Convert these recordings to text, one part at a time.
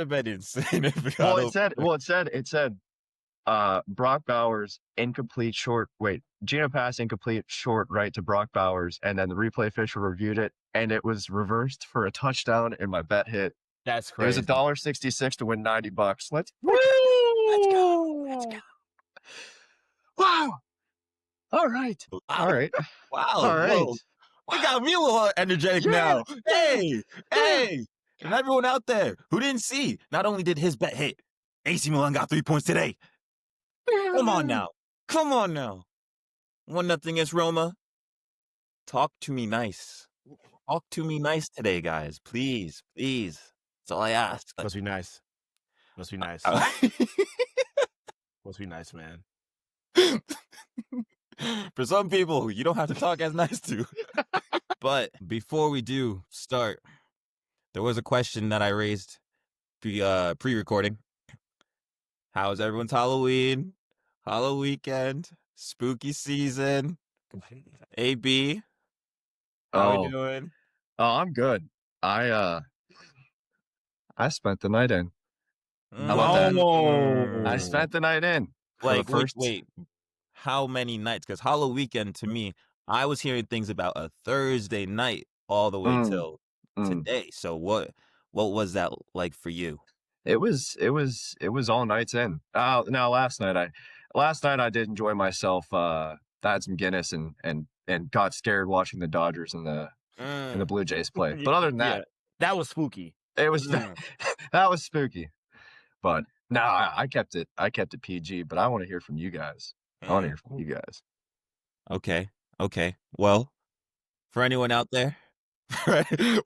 have been insane if it Well, got it said, Brock Bowers incomplete short. Wait, Geno pass incomplete short right to Brock Bowers, and then the replay official reviewed it, and it was reversed for a touchdown, and my bet hit. That's It was crazy. $1.66 to win $90. Let's Woo! Let's go. Wow. All right. All right. Wow. All right. Whoa. We got me a little energetic now. Hey. And everyone out there who didn't see, not only did his bet hit, AC Milan got 3 points today. Come on now. 1-0 against Roma. Talk to me nice. Talk to me nice today, guys. Please. That's all I ask. Must be nice. Must be nice, man. For some people, you don't have to talk as nice to. But before we do start, there was a question that I raised pre-recording. How's everyone's Halloween? Haloweekend? Spooky season? AB? How we doing? Oh, I'm good. I spent the night in. How about that? I spent the night in. Like, wait. How many nights? Because Haloweekend, to me, I was hearing things about a Thursday night all the way till today. So what was that like for you? It was all nights in. Now last night I did enjoy myself. I had some Guinness and got scared watching the Dodgers and the Blue Jays play. But other than that, that was spooky. It was that was spooky. But no, I kept it PG. But I want to hear from you guys. Okay. Well, for anyone out there,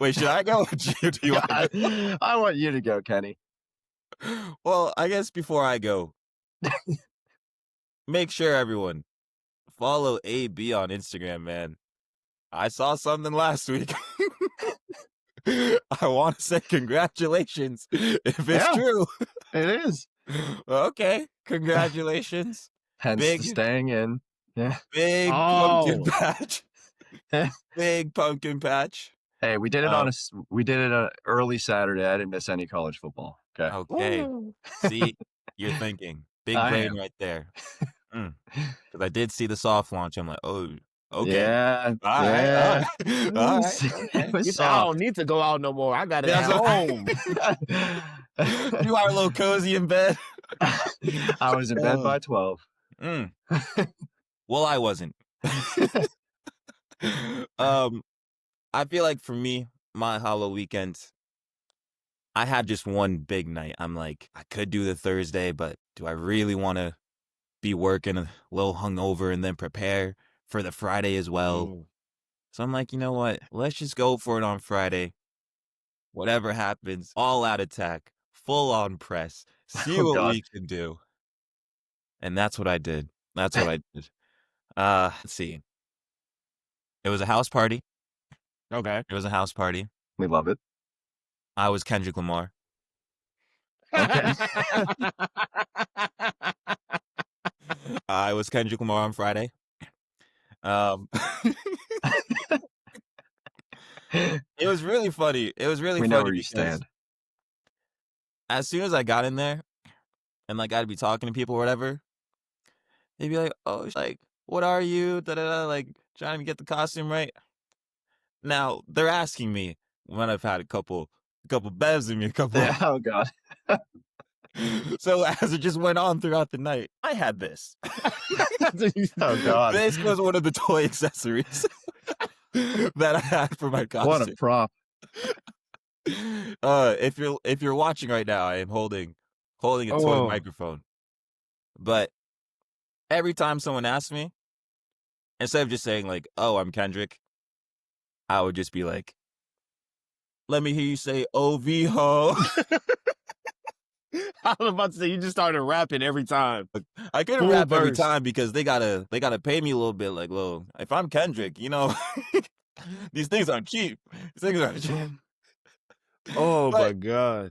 wait, should I go? Do you want to? I want you to go, Kenny. Well, I guess before I go, make sure everyone follow AB on Instagram, man. I saw something last week. I want to say congratulations if it's true. It is. Okay, congratulations. Hence staying in. Yeah. Big pumpkin patch. Big pumpkin patch. Hey, we did it early Saturday. I didn't miss any college football. Okay. See, you're thinking. Big brain right there. Because I did see the soft launch. I'm like, oh, okay. Yeah. All right. I don't need to go out no more. I got it at home. You are a little cozy in bed. I was in bed by 12. Well, I wasn't. I feel like for me, my Halloween, I had just one big night. I'm like, I could do the Thursday, but do I really want to be working a little hungover and then prepare for the Friday as well? So I'm like, you know what? Let's just go for it on Friday. Whatever happens, all out attack, full on press, see what we can do. And that's what I did. Let's see. It was a house party. Okay. It was a house party. We love it. I was Kendrick Lamar. Okay. I was Kendrick Lamar on Friday. It was really funny. We know where you stand. As soon as I got in there and like I'd be talking to people or whatever, they'd be like, oh, like, what are you? Like trying to get the costume right. Now they're asking me when I've had a couple bevs in me, Oh God. So as it just went on throughout the night, I had this. Oh God. This was one of the toy accessories that I had for my costume. What a prop. If you're watching right now, I am holding a toy microphone. But every time someone asks me, instead of just saying like, "Oh, I'm Kendrick," I would just be like, "Let me hear you say OV ho." I was about to say you just started rapping every time. I couldn't rap every time because they gotta pay me a little bit. Like, well, if I'm Kendrick, you know, these things aren't cheap. Oh my God.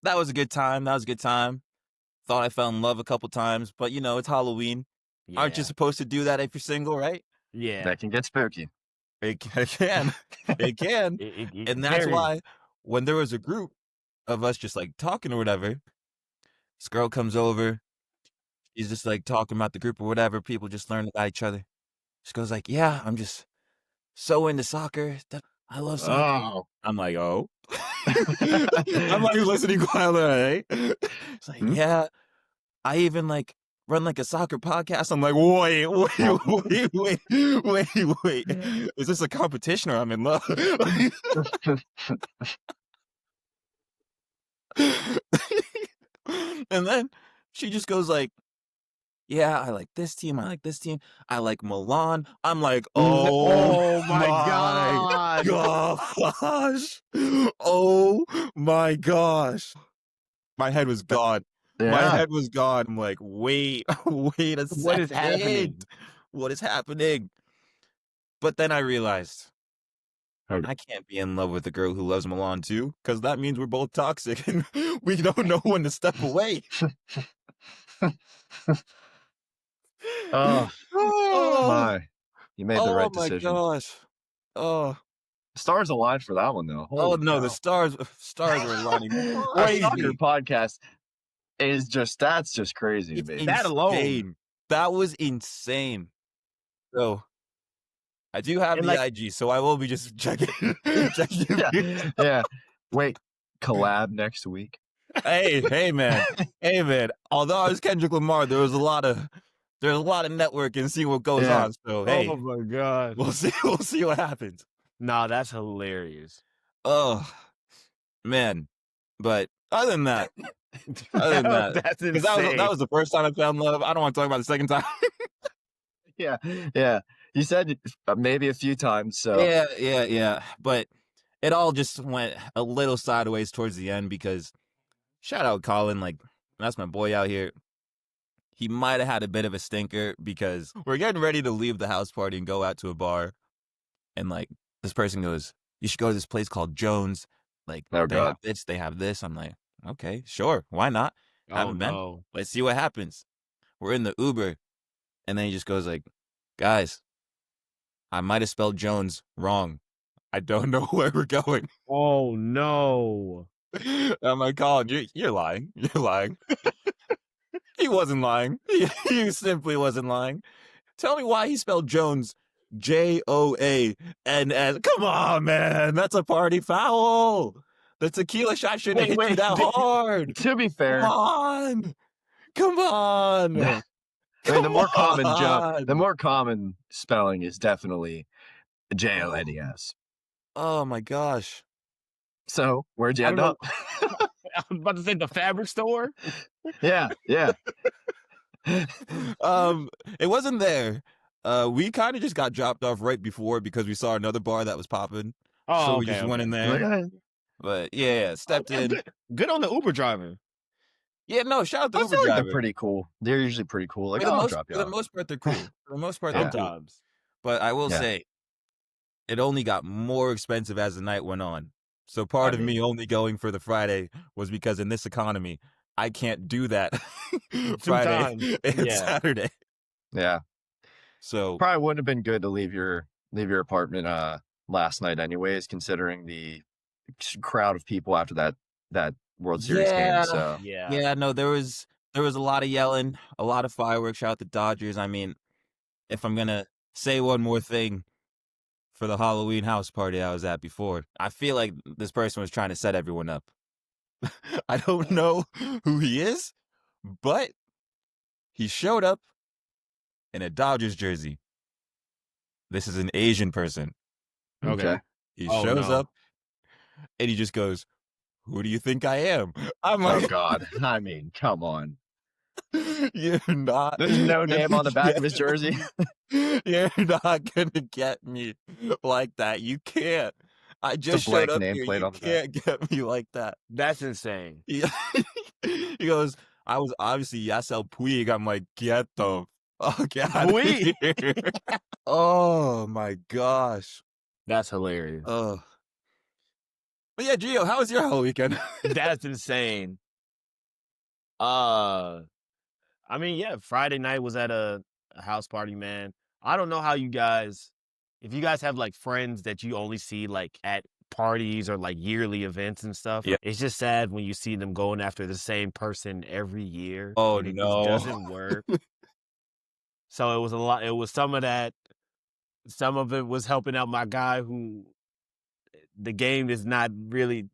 That was a good time. Thought I fell in love a couple times, but you know, it's Halloween. Yeah. Aren't you supposed to do that if you're single, right? Yeah. That can get spooky. It can. And that's why when there was a group of us just like talking or whatever. This girl comes over. She's just like talking about the group or whatever. People just learn about each other. She goes like, "Yeah, I'm just so into soccer. I love soccer." Oh. I'm like, "Oh." I'm like listening quietly. It's like, "Yeah, I even like run like a soccer podcast." I'm like, wait. Is this a competition or I'm in love? And then she just goes like, "Yeah, I like this team. I like this team. I like Milan." I'm like, Oh my my gosh. Oh my gosh. My head was gone. My Yeah. head was gone. I'm like, wait a What is second. happening? What is happening? But then I realized Okay. I can't be in love with a girl who loves Milan too, because that means we're both toxic and we don't know when to step away. Oh Oh, my. You made the right my decision. gosh. Oh, Stars aligned for that one though. Holy no, the cow. stars are aligning A soccer crazy. podcast is that's just crazy to It's me. That alone. insane. That was insane. So I do have And the like, IG, so I will be just checking. Yeah. Wait, collab next week. Hey, man. Although I was Kendrick Lamar, there's a lot of networking, see what goes Yeah. on. So hey, oh my God. we'll see what happens. Nah, that's hilarious. Oh man. But other than that, That's because insane. that was the first time I found love. I don't want to talk about the second time. Yeah. You said maybe a few times, so Yeah. But it all just went a little sideways towards the end because shout out Colin, like that's my boy out here. He might have had a bit of a stinker because we're getting ready to leave the house party and go out to a bar. And like this person goes, "You should go to this place called Jones. Like Oh, God. they have this." I'm like, "Okay, sure. Why not? Haven't been. No. Let's see what happens." We're in the Uber. And then he just goes like, "Guys, I might have spelled Jones wrong. I don't know where we're going." Oh no. I'm like, "Colin, you're lying. You're lying." He wasn't lying. He simply wasn't lying. Tell me why he spelled Jones Joanns. Come on, man. That's a party foul. The tequila shot shouldn't hit you that hard. To be fair, Come on. I mean, the more common spelling is definitely Jones. Oh my gosh. So where'd you I end don't up? I was about to say the fabric store. Yeah. It wasn't there. We kind of just got dropped off right before because we saw another bar that was popping. Oh, so we okay, just went in okay. there. But yeah, stepped in. Good on the Uber driver. Yeah, no, shout out to I Uber feel like driver. they're pretty cool. They're usually pretty cool. Like, For I'll drop you the off. most part, they're cool. For the most part, they're cool. Sometimes. But I will Yeah. say, it only got more expensive as the night went on. So part of me only going for the Friday was because in this economy, I can't do that Friday and Saturday. Yeah. So probably wouldn't have been good to leave your apartment last night anyways, considering the crowd of people after that World Series game. So yeah, no, there was a lot of yelling, a lot of fireworks. Shout out the Dodgers. I mean, if I'm gonna say one more thing for the Halloween house party I was at before, I feel like this person was trying to set everyone up. I don't know who he is, but he showed up in a Dodgers jersey. This is an Asian person. okay. He shows up and he just goes, "Who do you think I am?" I'm like, Oh God. I mean, come on. You're not. There's no name on the back of his jersey. You're not gonna get me like that. You can't. I just showed up here. You can't get me like that. That's insane. He goes, "I was obviously Yasel Puig." I'm like, "Get the fuck out of here." Oh my gosh. That's hilarious. Oh. But yeah, Geo, how was your whole weekend? That's insane. I mean, yeah, Friday night was at a house party, man. I don't know how you guys, if you guys have like friends that you only see like at parties or like yearly events and stuff. Yeah. It's just sad when you see them going after the same person every year. Oh, and it no. just doesn't work. So it was a lot. It was some of that. Some of it was helping out my guy who the game is not really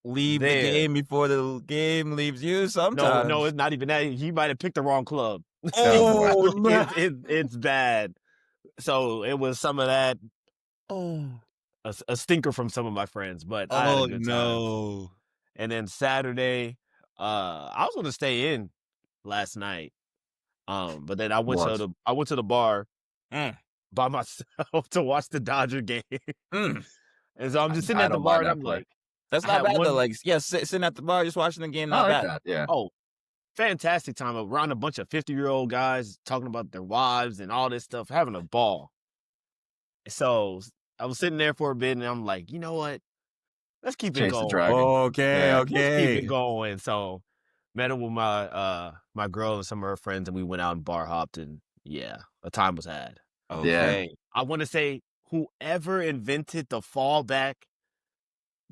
Leave there. the game before the game leaves you sometimes. No, it's not even that. He might have picked the wrong club. Oh, no. It's bad. So it was some of that. Oh, A stinker from some of my friends, but I had a good time. no. And then Saturday, I was going to stay in last night. But then I went to the bar by myself to watch the Dodger game. And so I'm just sitting at the bar and I'm like, that's not bad though. Like, yeah, sitting at the bar just watching the game, not bad. That, yeah. Oh, fantastic time around a bunch of 50-year-old guys talking about their wives and all this stuff, having a ball. So I was sitting there for a bit and I'm like, you know what? Let's keep it going. Okay. Let's keep it going. So met up with my girl and some of her friends, and we went out and bar hopped, and yeah, a time was had. Okay. Yeah. I want to say whoever invented the fallback,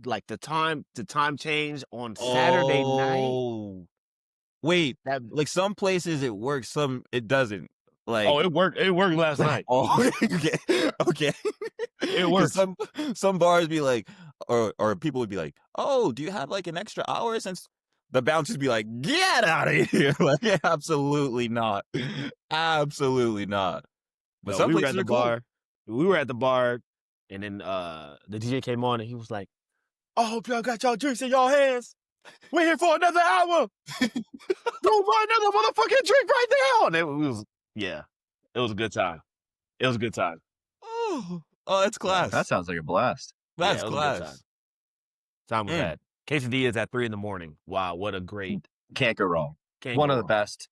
like the time change on Saturday night. Wait, like some places it works, some it doesn't. Like, it worked. It worked last night. Okay. It works. Some bars be like, or people would be like, "Oh, do you have like an extra hour?" Since the bouncers be like, "Get out of here!" Like, absolutely not, absolutely not. But some we were places at the are bar. We were at the bar, and then the DJ came on, and he was like, "I hope y'all got y'all drinks in y'all hands. We're here for another hour. Don't buy another motherfucking drink right now." And it was a good time. It was a good time. Oh, that's class. That sounds like a blast. That's it was class. a good time was had. Quesadillas at 3 a.m. Wow, what a great. Can't go wrong. One of the best.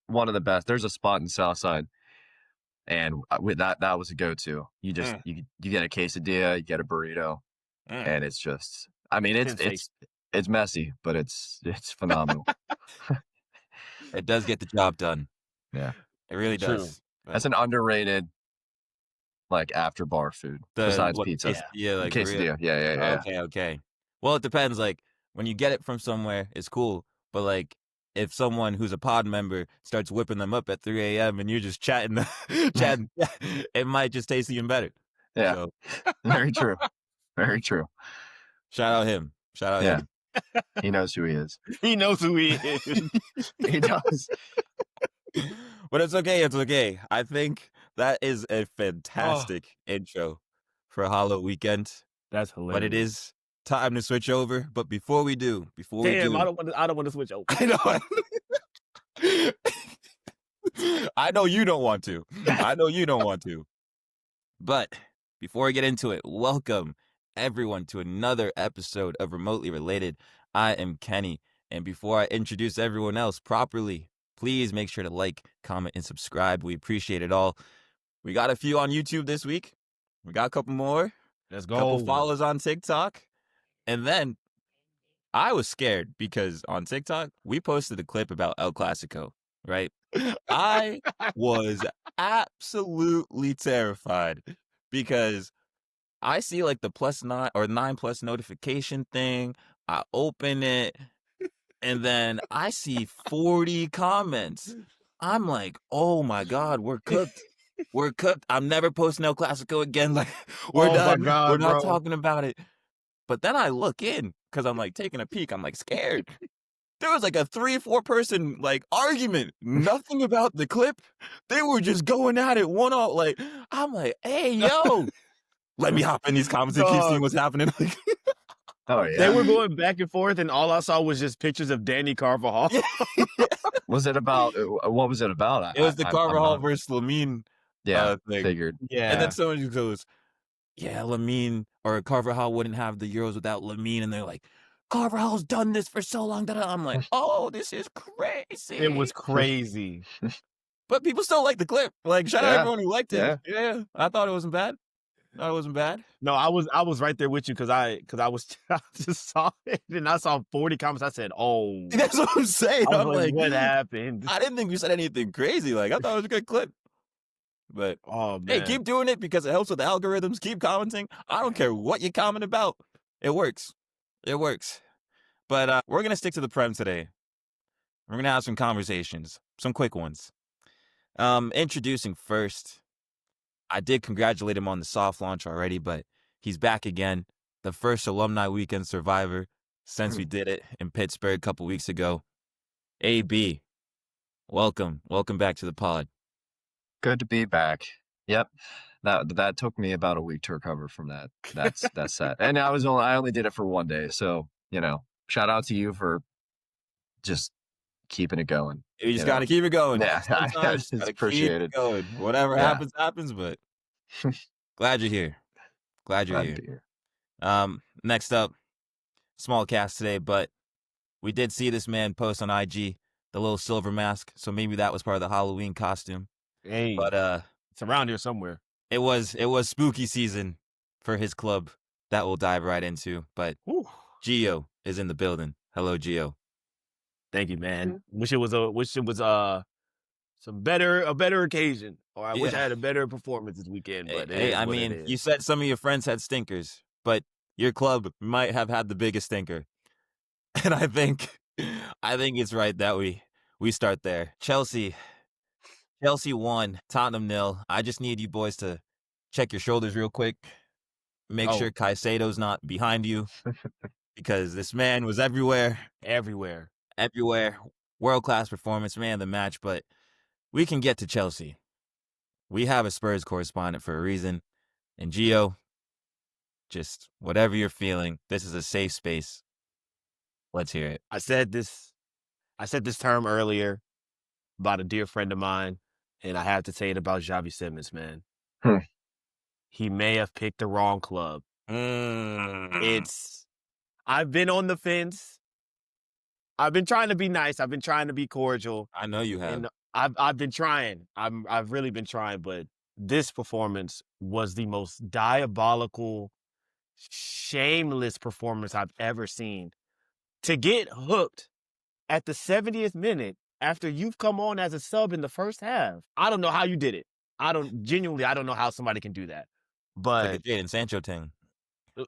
There's a spot in Southside, and with that was a go-to. You just you get a quesadilla, you get a burrito, and it's just. I mean, it's messy, but it's phenomenal. It does get the job done. Yeah, it really does. That's an underrated, like, after bar food besides pizza. Yeah, like quesadilla. Yeah. Okay. Well, it depends. Like, when you get it from somewhere, it's cool. But like, if someone who's a pod member starts whipping them up at 3 a.m. and you're just chatting, it might just taste even better. Yeah, so. Very true. Very true. Shout out him. Him. He knows who he is. He knows who he is. He does. But it's okay. It's okay. I think that is a fantastic intro for Haloweekend. That's hilarious. But it is time to switch over. But before we do, I don't want to switch over. I know. I know you don't want to. But before we get into it, welcome everyone to another episode of Remotely Related. I am Kenny, and before I introduce everyone else properly, please make sure to like, comment, and subscribe. We appreciate it all. We got a few on YouTube this week. We got a couple more. Let's go. A couple follows on TikTok. And then I was scared because on TikTok, we posted a clip about El Clasico, right? I was absolutely terrified because I see like the +9 or 9+ notification thing. I open it and then I see 40 comments. I'm like, oh my God, we're cooked. We're cooked. I'm never posting El Clasico again. Like, we're done. God, we're not talking about it. But then I look in because I'm like taking a peek. I'm like scared. There was like a 3-4 person like argument. Nothing about the clip. They were just going at it one all. Like, I'm like, hey, yo. Let me hop in these comments and keep seeing what's happening. Oh yeah. They were going back and forth, and all I saw was just pictures of Danny Carvajal. Was it about? What was it about? It was the Carvajal versus Lamine. Yeah, thing. Figured. Yeah, and then someone just goes, "Yeah, Lamine or Carvajal wouldn't have the Euros without Lamine," and they're like, "Carvajal's done this for so long." I'm like, "Oh, this is crazy." It was crazy, but people still like the clip. Like, shout out everyone who liked it. Yeah, I thought it wasn't bad. No, I was right there with you because I just saw it and I saw 40 comments. I said, "Oh, that's what I'm saying." I'm like, what happened? I didn't think you said anything crazy. Like, I thought it was a good clip. But oh man, hey, keep doing it because it helps with the algorithms. Keep commenting. I don't care what you comment about. It works. It works. But we're going to stick to the Prem today. We're going to have some conversations, some quick ones. Introducing first, I did congratulate him on the soft launch already, but he's back again. The first alumni weekend survivor since we did it in Pittsburgh a couple weeks ago. AB, welcome. Welcome back to the pod. Good to be back. Yep. That took me about a week to recover from that. That's sad. And I only did it for one day. So, shout out to you for just keeping it going. You just got to keep it going. Yeah, Sometimes it's appreciated. Going. Whatever happens, but glad you're here. Glad you're here. Next up, small cast today, but we did see this man post on IG the little silver mask, so maybe that was part of the Halloween costume. Hey, but it's around here somewhere. It was spooky season for his club that we'll dive right into. But Geo is in the building. Hello, Geo. Thank you, man. Wish it was a better occasion, or I wish I had a better performance this weekend. But hey, I mean, you said some of your friends had stinkers, but your club might have had the biggest stinker, and I think it's right that we start there. Chelsea won, Tottenham 0. I just need you boys to check your shoulders real quick. Make sure Caicedo's not behind you, because this man was everywhere. World-class performance, man of the match. But we can get to Chelsea. We have a Spurs correspondent for a reason. And Gio, just whatever you're feeling, this is a safe space. Let's hear it. I said this term earlier about a dear friend of mine, and I have to say it about Xavi Simons, man. He may have picked the wrong club. I've been on the fence. I've been trying to be nice. I've been trying to be cordial. I know you have. And I've been trying. I've really been trying, but this performance was the most diabolical, shameless performance I've ever seen. To get hooked at the 70th minute after you've come on as a sub in the first half. I don't know how you did it. I don't know how somebody can do that. But like a Jadon Sancho thing.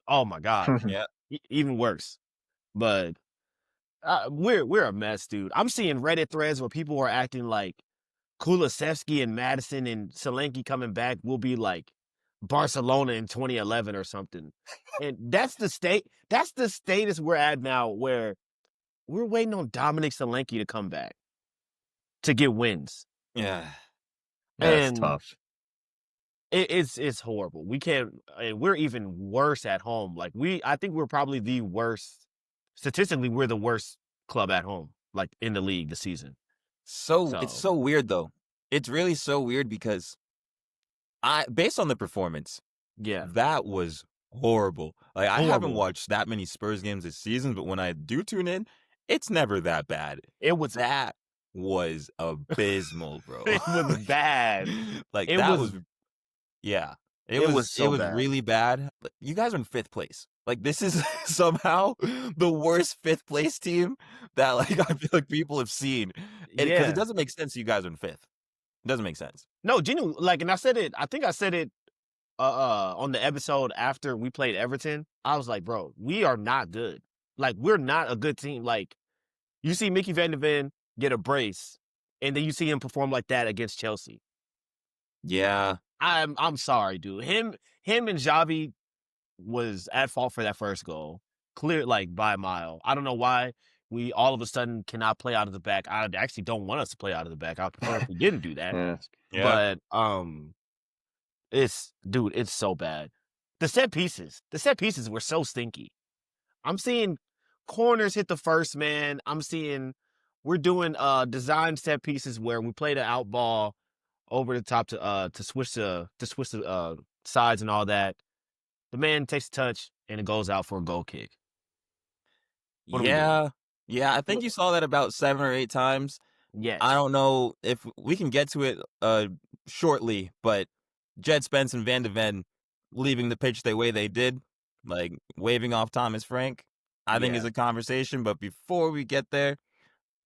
Oh my God. Yeah. Even worse. But we're a mess, dude. I'm seeing Reddit threads where people are acting like Kulusevski and Madison and Solanke coming back will be like Barcelona in 2011 or something. And that's the status we're at now, where we're waiting on Dominic Solanke to come back to get wins. Yeah. That's tough. It's horrible. We can't, and we're even worse at home. Like I think we're probably the worst. Statistically, we're the worst club at home, like in the league this season. So it's so weird though. It's really so weird because based on the performance, that was horrible. Like I haven't watched that many Spurs games this season, but when I do tune in, it's never that bad. That was abysmal, bro. It was bad. Like it was really bad. You guys are in 5th place. Like this is somehow the worst 5th place team that like I feel like people have seen. Because it doesn't make sense you guys are in 5th. It doesn't make sense. No, genuinely, like, and I think I said it on the episode after we played Everton. I was like, bro, we are not good. Like, we're not a good team. Like, you see Mickey Van de Ven get a brace, and then you see him perform like that against Chelsea. Yeah. I'm sorry, dude. Him and Xavi was at fault for that first goal. Clear, like, by a mile. I don't know why we all of a sudden cannot play out of the back. I actually don't want us to play out of the back. I prefer if we didn't do that. Yeah. But it's so bad. The set pieces were so stinky. I'm seeing corners hit the first man. We're doing design set pieces where we play the out ball over the top to switch the sides and all that. The man takes a touch and it goes out for a goal kick. Yeah, I think you saw that about 7 or 8 times. Yes. I don't know if we can get to it shortly, but Jed Spence and Van de Ven leaving the pitch the way they did, like waving off Thomas Frank, I think is a conversation. But before we get there,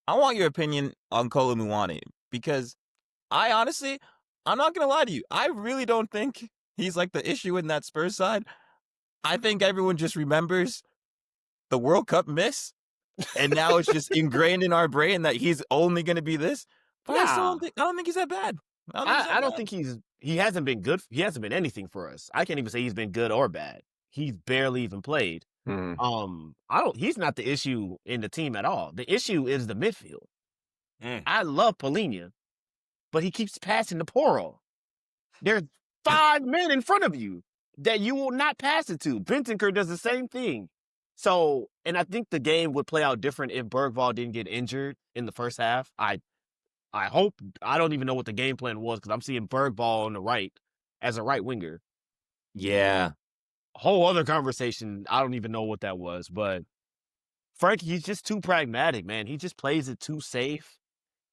I want your opinion on Kolo Muani, because I'm not going to lie to you. I really don't think he's like the issue in that Spurs side. I think everyone just remembers the World Cup miss, and now it's just ingrained in our brain that he's only going to be this. But I Nah, don't think he's that bad. I don't think he's that I don't bad. think he hasn't been good. He hasn't been anything for us. I can't even say he's been good or bad. He's barely even played. He's not the issue in the team at all. The issue is the midfield. I love Polina, but he keeps passing to Poro. There's 5 men in front of you that you will not pass it to. Bentancur does the same thing. So, and I think the game would play out different if Bergvall didn't get injured in the first half. I hope. I don't even know what the game plan was because I'm seeing Bergvall on the right as a right winger. Yeah. Whole other conversation. I don't even know what that was, but Frank, he's just too pragmatic, man. He just plays it too safe,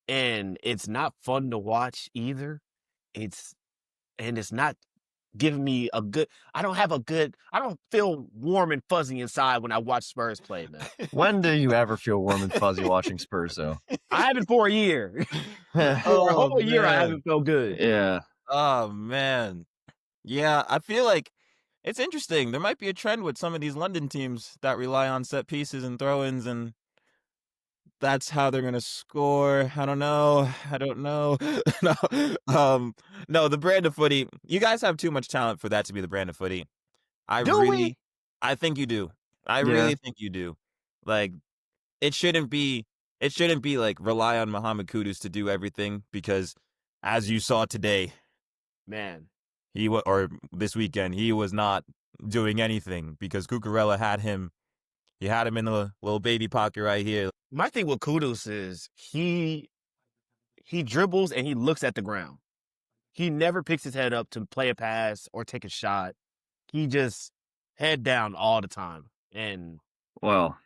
and it's not fun to watch either. It's not giving me a good. I don't feel warm and fuzzy inside when I watch Spurs play, man. When do you ever feel warm and fuzzy watching Spurs, though? I haven't for a year. For a whole year, I haven't felt good. Yeah. Oh man. Yeah, I feel like it's interesting. There might be a trend with some of these London teams that rely on set pieces and throw-ins, and that's how they're gonna score. I don't know. No, the brand of footy. You guys have too much talent for that to be the brand of footy. I think you do. I really think you do. Like, it shouldn't be like rely on Mohamed Kudus to do everything, because as you saw today, man, or this weekend, he was not doing anything because Cucurella had him. He had him in the little baby pocket right here. My thing with Kudus is he dribbles and he looks at the ground. He never picks his head up to play a pass or take a shot. He just head down all the time. And well,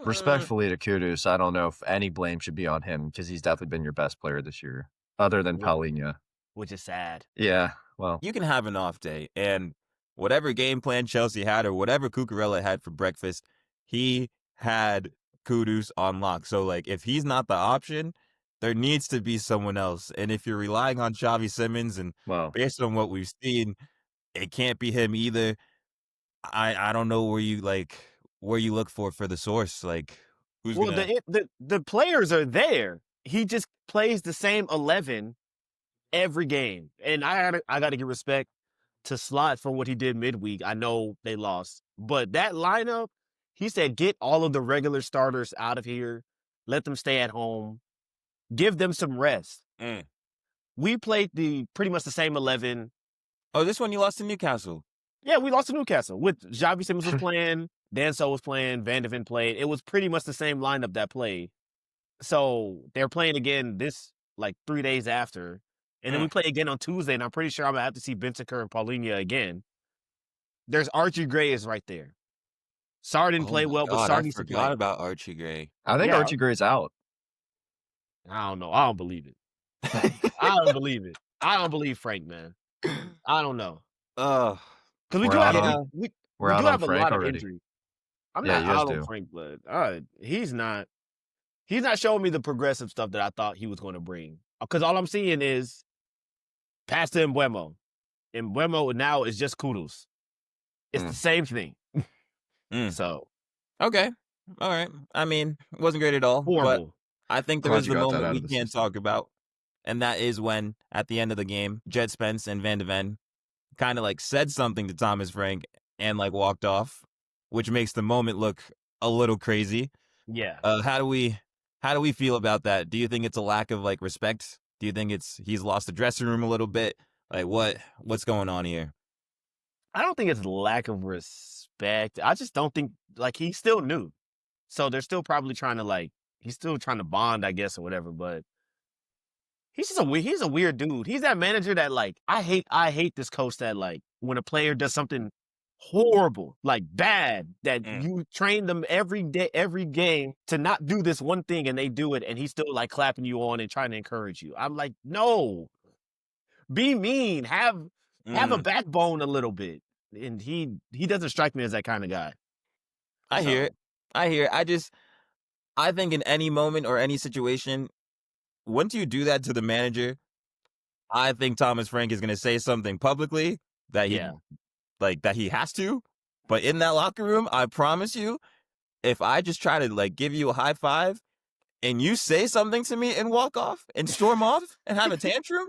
respectfully to Kudus, I don't know if any blame should be on him because he's definitely been your best player this year, other than Paulinho. Which is sad. Yeah, well. You can have an off day, and whatever game plan Chelsea had or whatever Cucurella had for breakfast, he had Kudus on lock. So, like, if he's not the option, there needs to be someone else. And if you're relying on Xavi Simons, and based on what we've seen, it can't be him either. I don't know where you look for the source. Like, who's the players are there. He just plays the same 11 every game. And I got to give respect to Slot for what he did midweek. I know they lost, but that lineup, he said, get all of the regular starters out of here. Let them stay at home. Give them some rest. We played pretty much the same 11. Oh, this one you lost to Newcastle. Yeah, we lost to Newcastle. With Xavi Simons was playing, Danso was playing, Van de Ven played. It was pretty much the same lineup that played. So they're playing again this, 3 days after. And then we play again on Tuesday, and I'm pretty sure I'm going to have to see Bentancur and Paulinho again. There's Archie Gray is right there. Sarr didn't play well, but Sarr needs to play. I forgot about Archie Gray. I think Archie Gray's out. I don't know. I don't believe it. I don't believe it. I don't believe Frank, man. I don't know. Because we do have a lot of injury. I'm not out on Frank Blood. He's not showing me the progressive stuff that I thought he was going to bring. Because all I'm seeing is pass to Mbeumo. Mbeumo now is just Kudus. It's the same thing. So. Okay. All right. I mean, it wasn't great at all. Horrible. But I think there is the moment we can't talk about. And that is when, at the end of the game, Jed Spence and Van de Ven kind of said something to Thomas Frank and walked off, which makes the moment look a little crazy. Yeah. How do we feel about that? Do you think it's a lack of respect? Do you think he's lost the dressing room a little bit? What's going on here? I don't think it's lack of respect. I just don't think he's still new. So they're still probably trying to he's still trying to bond, I guess, or whatever, but he's a weird dude. He's that manager that I hate this coach that when a player does something horrible, bad, that you train them every day, every game to not do this one thing and they do it and he's still clapping you on and trying to encourage you. I'm no. Be mean. Have a backbone a little bit. And he doesn't strike me as that kind of guy. I hear it. I think in any moment or any situation, once you do that to the manager, I think Thomas Frank is going to say something publicly that he has to, But in that locker room, I promise you, if I just try to like give you a high five and you say something to me and walk off and storm off and have a tantrum,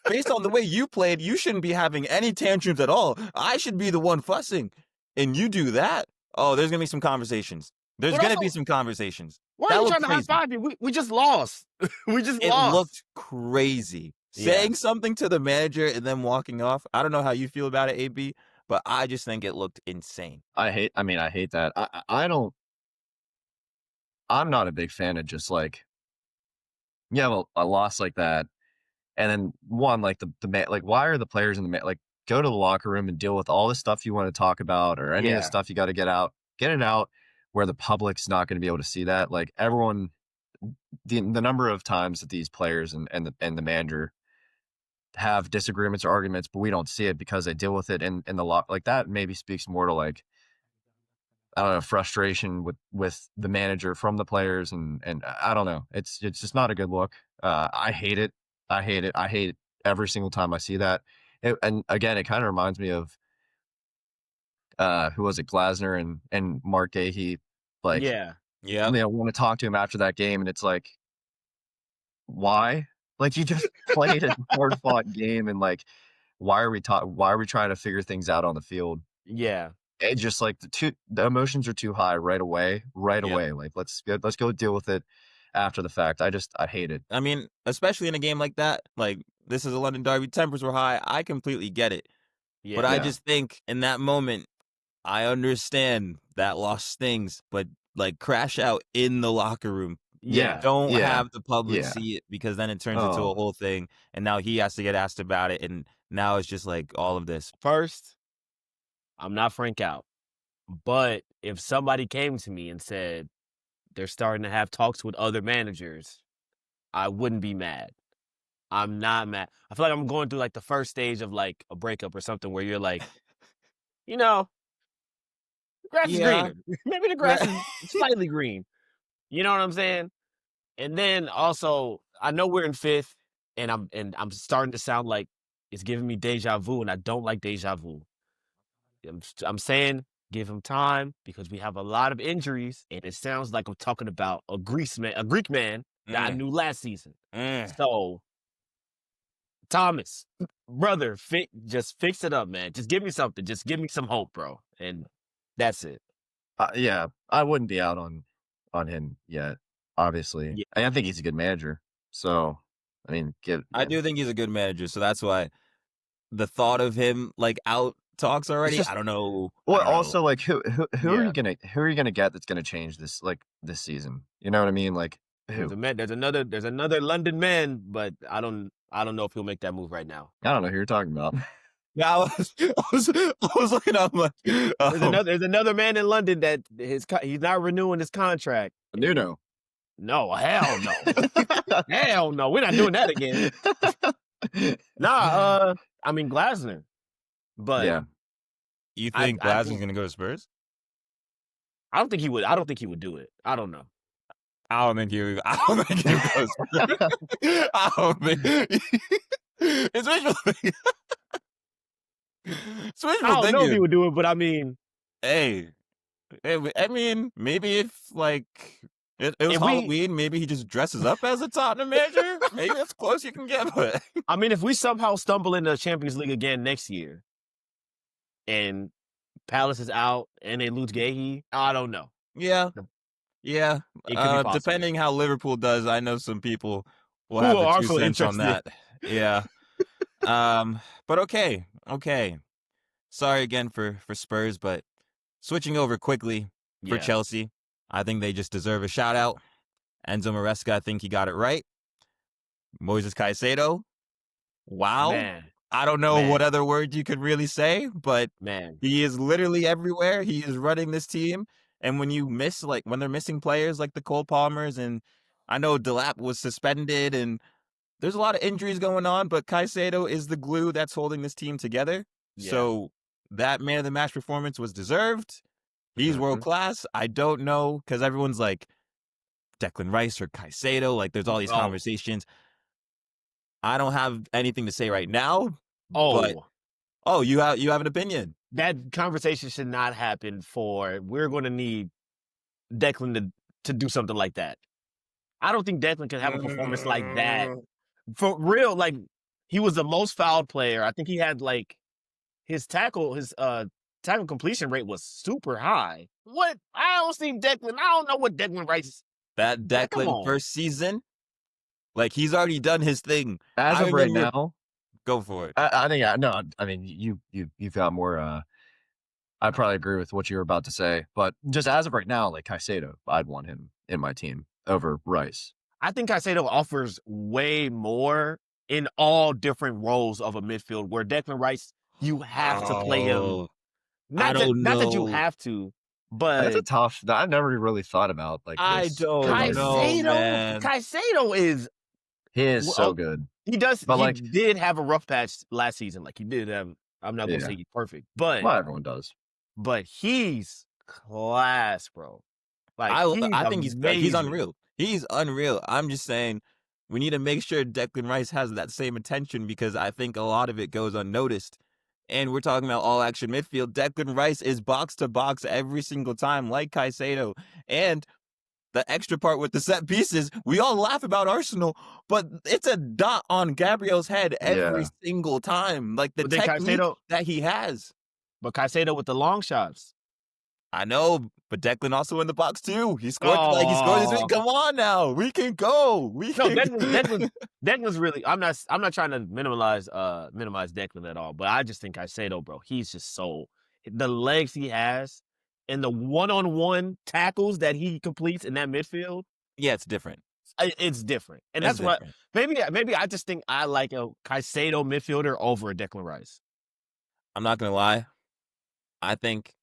based on the way you played, you shouldn't be having any tantrums at all. I should be the one fussing. And you do that, oh, there's going to be some conversations. There's But going to also, be some conversations. why That are you looked trying to high crazy. five me? We just lost. We just It lost. looked crazy. Yeah. Saying something to the manager and then walking off. I don't know how you feel about it, AB, but I just think it looked insane. I hate that. I'm not a big fan of just like, you have a loss like that. And then like like, why are the players in the like, go to the locker room and deal with all the stuff you want to talk about or any of the stuff you got to get it out where the public's not going to be able to see that. Like everyone, the number of times that these players and the manager have disagreements or arguments, but we don't see it because they deal with it in the like that maybe speaks more to like, I don't know, frustration with the manager from the players. And I don't know. It's just not a good look. I hate it. I hate it every single time I see that. And again, it kind of reminds me of, who was it? Glasner and Mark Gahey, like, Yeah. Want to talk to him after that game. And it's like, why? Like you just played a hard fought game. And like, why are we trying to figure things out on the field? Yeah. It just like the emotions are too high right away. Like let's go deal with it after the fact. I hate it. I mean, especially in a game like that, like this is a London derby, tempers were high. I completely get it. Yeah. But I just think in that moment, I understand that loss stings, but like crash out in the locker room. Yeah. Don't have the public Yeah. see it because then it turns into a whole thing. And now he has to get asked about it. And now it's just like all of this. First, I'm not Frank out. But if somebody came to me and said they're starting to have talks with other managers, I wouldn't be mad. I'm not mad. I feel like I'm going through like the first stage of like a breakup or something where you're like, you know, the grass is greener. Maybe the grass is slightly green. You know what I'm saying? And then also, I know we're in fifth, and I'm starting to sound like it's giving me deja vu, and I don't like deja vu. I'm saying give him time because we have a lot of injuries, and it sounds like I'm talking about a Greek man that I knew last season. So, Thomas, brother, just fix it up, man. Just give me something. Just give me some hope, bro. And that's it. Yeah, I wouldn't be out on him yet. Obviously, Yeah. I think he's a good manager. So, I mean, I do think he's a good manager, so that's why the thought of him like out talks already. I don't know. Well, also like who are you gonna get that's gonna change this this season? You know what I mean? Like who? There's another London man, but I don't know if he'll make that move right now. I don't know who you're talking about. Yeah, I was looking up like there's another man in London that he's not renewing his contract. Nuno. No, hell no. Hell no. We're not doing that again. Nah, I mean Glasner. But yeah. You think Glasner's gonna go to Spurs? I don't think he would do it. I don't know. I don't think he would go to Spurs. I don't think it's wishful thinking. It's wishful I don't thinking. know if he would do it, but I mean, hey, I mean, maybe if like it was Halloween, maybe he just dresses up as a Tottenham manager. Maybe that's close you can get. But I mean, if we somehow stumble into the Champions League again next year, and Palace is out and they lose Gahey, I don't know. Yeah. It could be possible. Depending how Liverpool does, I know some people will have the 2 cents on that. Yeah. But okay. Sorry again for Spurs, but switching over quickly for Chelsea, I think they just deserve a shout out. Enzo Maresca, I think he got it right. Moises Caicedo, wow. Man. I don't know what other word you could really say, but he is literally everywhere. He is running this team. And when you miss, like when they're missing players like the Cole Palmers, and I know Delap was suspended, and there's a lot of injuries going on, but Caicedo is the glue that's holding this team together. Yeah. So that man of the match performance was deserved. He's world class. I don't know, because everyone's like Declan Rice or Caicedo. Like there's all these conversations. I don't have anything to say right now. But, you have an opinion. that conversation should not happen we're going to need Declan to do something like that. I don't think Declan can have a performance like that. For real, like, he was the most fouled player. I think he had, like, his tackle completion rate was super high. What? I don't see Declan. I don't know what Declan Rice. That Come Declan on. first season, like, he's already done his thing. As I of right remember- now, Go for it. I think no. I mean, you've got more. I probably agree with what you were about to say, but just as of right now, like Caicedo, I'd want him in my team over Rice. I think Caicedo offers way more in all different roles of a midfield, where Declan Rice, you have to play him. Oh, Not that you have to, but That's a tough. I've never really thought about like I this. don't Caicedo, know, man. Caicedo is He is so well, good. he does. But, he like- did have a rough patch last season. Like, he did have. I'm not gonna Yeah. say he's perfect, but Well, everyone does. he's class, bro. Like, I think he's amazing. unreal. He's unreal. I'm just saying we need to make sure Declan Rice has that same attention, because I think a lot of it goes unnoticed. And we're talking about all action midfield. Declan Rice is box to box every single time, like Caicedo. And the extra part with the set pieces, we all laugh about Arsenal, but it's a dot on Gabriel's head every Yeah. single time. Like, the But then technique that he has. But Caicedo with the long shots. I know, but Declan also in the box too. He scored this week. Come on now, we can go. Declan's really. I'm not trying to minimize Declan at all, but I just think Caicedo, bro, he's just the legs he has and the one-on-one tackles that he completes in that midfield. Yeah, it's different. It's different, and It's that's what different. maybe I just think I like a Caicedo midfielder over a Declan Rice. I'm not gonna lie. I think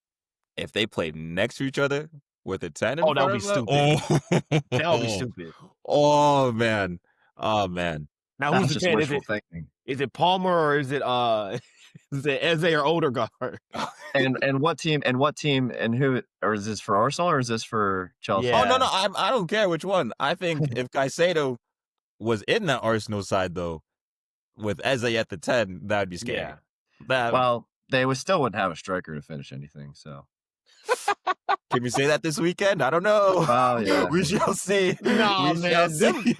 if they played next to each other with a 10 in Oh, that would front be of them- stupid. That would be stupid. Oh man. Oh man. Now, That's who's the just 10? wishful thinking. Is it Palmer or is it Eze or Odegaard? And what team and who, or is this for Arsenal or is this for Chelsea? Yeah. Oh no, I don't care which one. I think if Caicedo was in that Arsenal side though, with Eze at the 10, that would be scary. Yeah. Well, they still wouldn't have a striker to finish anything. So Can we say that this weekend? I don't know. Oh, yeah. We shall see. Nah, We man, shall see.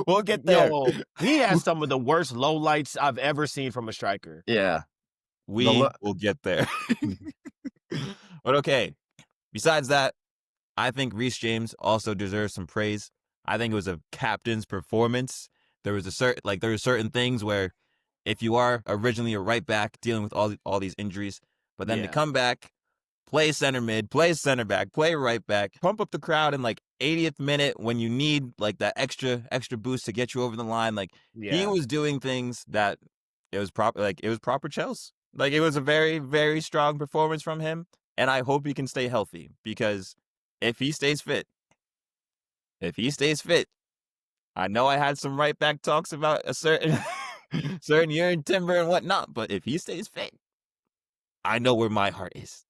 We'll get there. Yo, he has some of the worst lowlights I've ever seen from a striker. yeah, We lo- will get there. But okay. Besides that, I think Reece James also deserves some praise. I think it was a captain's performance. There were certain things where if you are originally a right back dealing with all these injuries, but then to Yeah. come back, play center mid, play center back, play right back, pump up the crowd in like 80th minute when you need like that extra boost to get you over the line. Like he was doing things that it was proper Chelsea. Like it was a very, very strong performance from him. And I hope he can stay healthy, because if he stays fit, I know I had some right back talks about a certain Jurgen Timber and whatnot, but if he stays fit, I know where my heart is.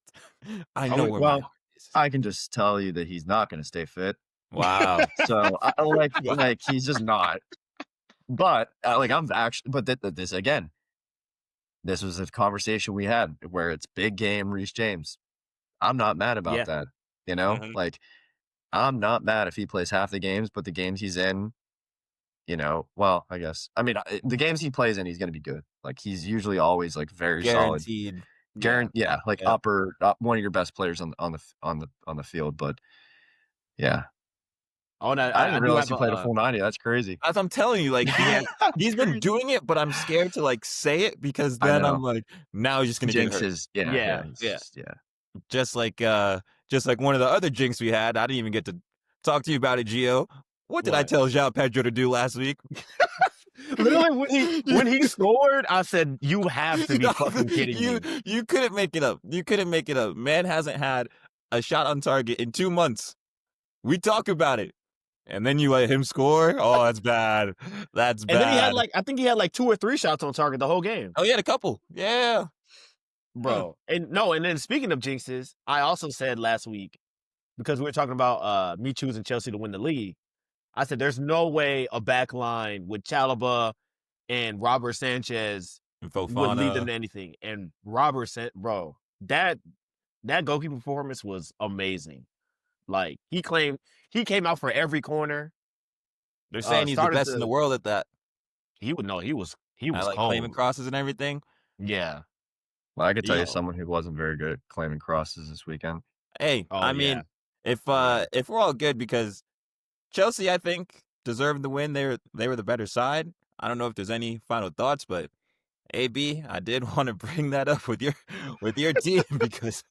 I know where my well, heart is. I can just tell you that he's not going to stay fit. Wow. So I like he's just not. But I'm actually, but this again, this was a conversation we had where it's big game Reece James. I'm not mad about Yeah. that. You know, Mhm. like I'm not mad if he plays half the games, but the games he's in, well, I guess. I mean, the games he plays in, he's going to be good. Like he's usually always like very solid. Guaranteed. Yeah, like Yeah. one of your best players on the field. But yeah, Oh, no, I didn't do realize have he played a full 90. That's crazy. As I'm telling you, like he's been doing it, but I'm scared to like say it, because I then know. I'm like, now he's just gonna get Jinx hurt. is Yeah. he's Yeah. just- yeah. Just like one of the other jinx we had. I didn't even get to talk to you about it, Geo. What did I What? tell João Pedro to do last week? Literally, when he scored, I said, "You have to be fucking kidding me." You couldn't make it up. You couldn't make it up. Man hasn't had a shot on target in 2 months. We talk about it. And then you let him score? Oh, that's bad. That's bad. And then he had I think he had like 2 or 3 shots on target the whole game, Oh, he had a couple. Yeah. bro. And then speaking of jinxes, I also said last week, because we were talking about me choosing Chelsea to win the league, I said there's no way a back line with Chalobah and Robert Sanchez And would lead them Fofana. to anything. And Robert said, bro, that goalkeeper performance was amazing. Like he came out for every corner. They're saying he's the Started best in the to world at that. he was I like claiming cold. crosses and everything. Yeah. Well, I could tell you Yo. someone who wasn't very good at claiming crosses this weekend. Hey, Oh, I yeah. mean, if we're all good, because Chelsea, I think, deserved the win. They were the better side. I don't know if there's any final thoughts, but AB, I did want to bring that up with your team because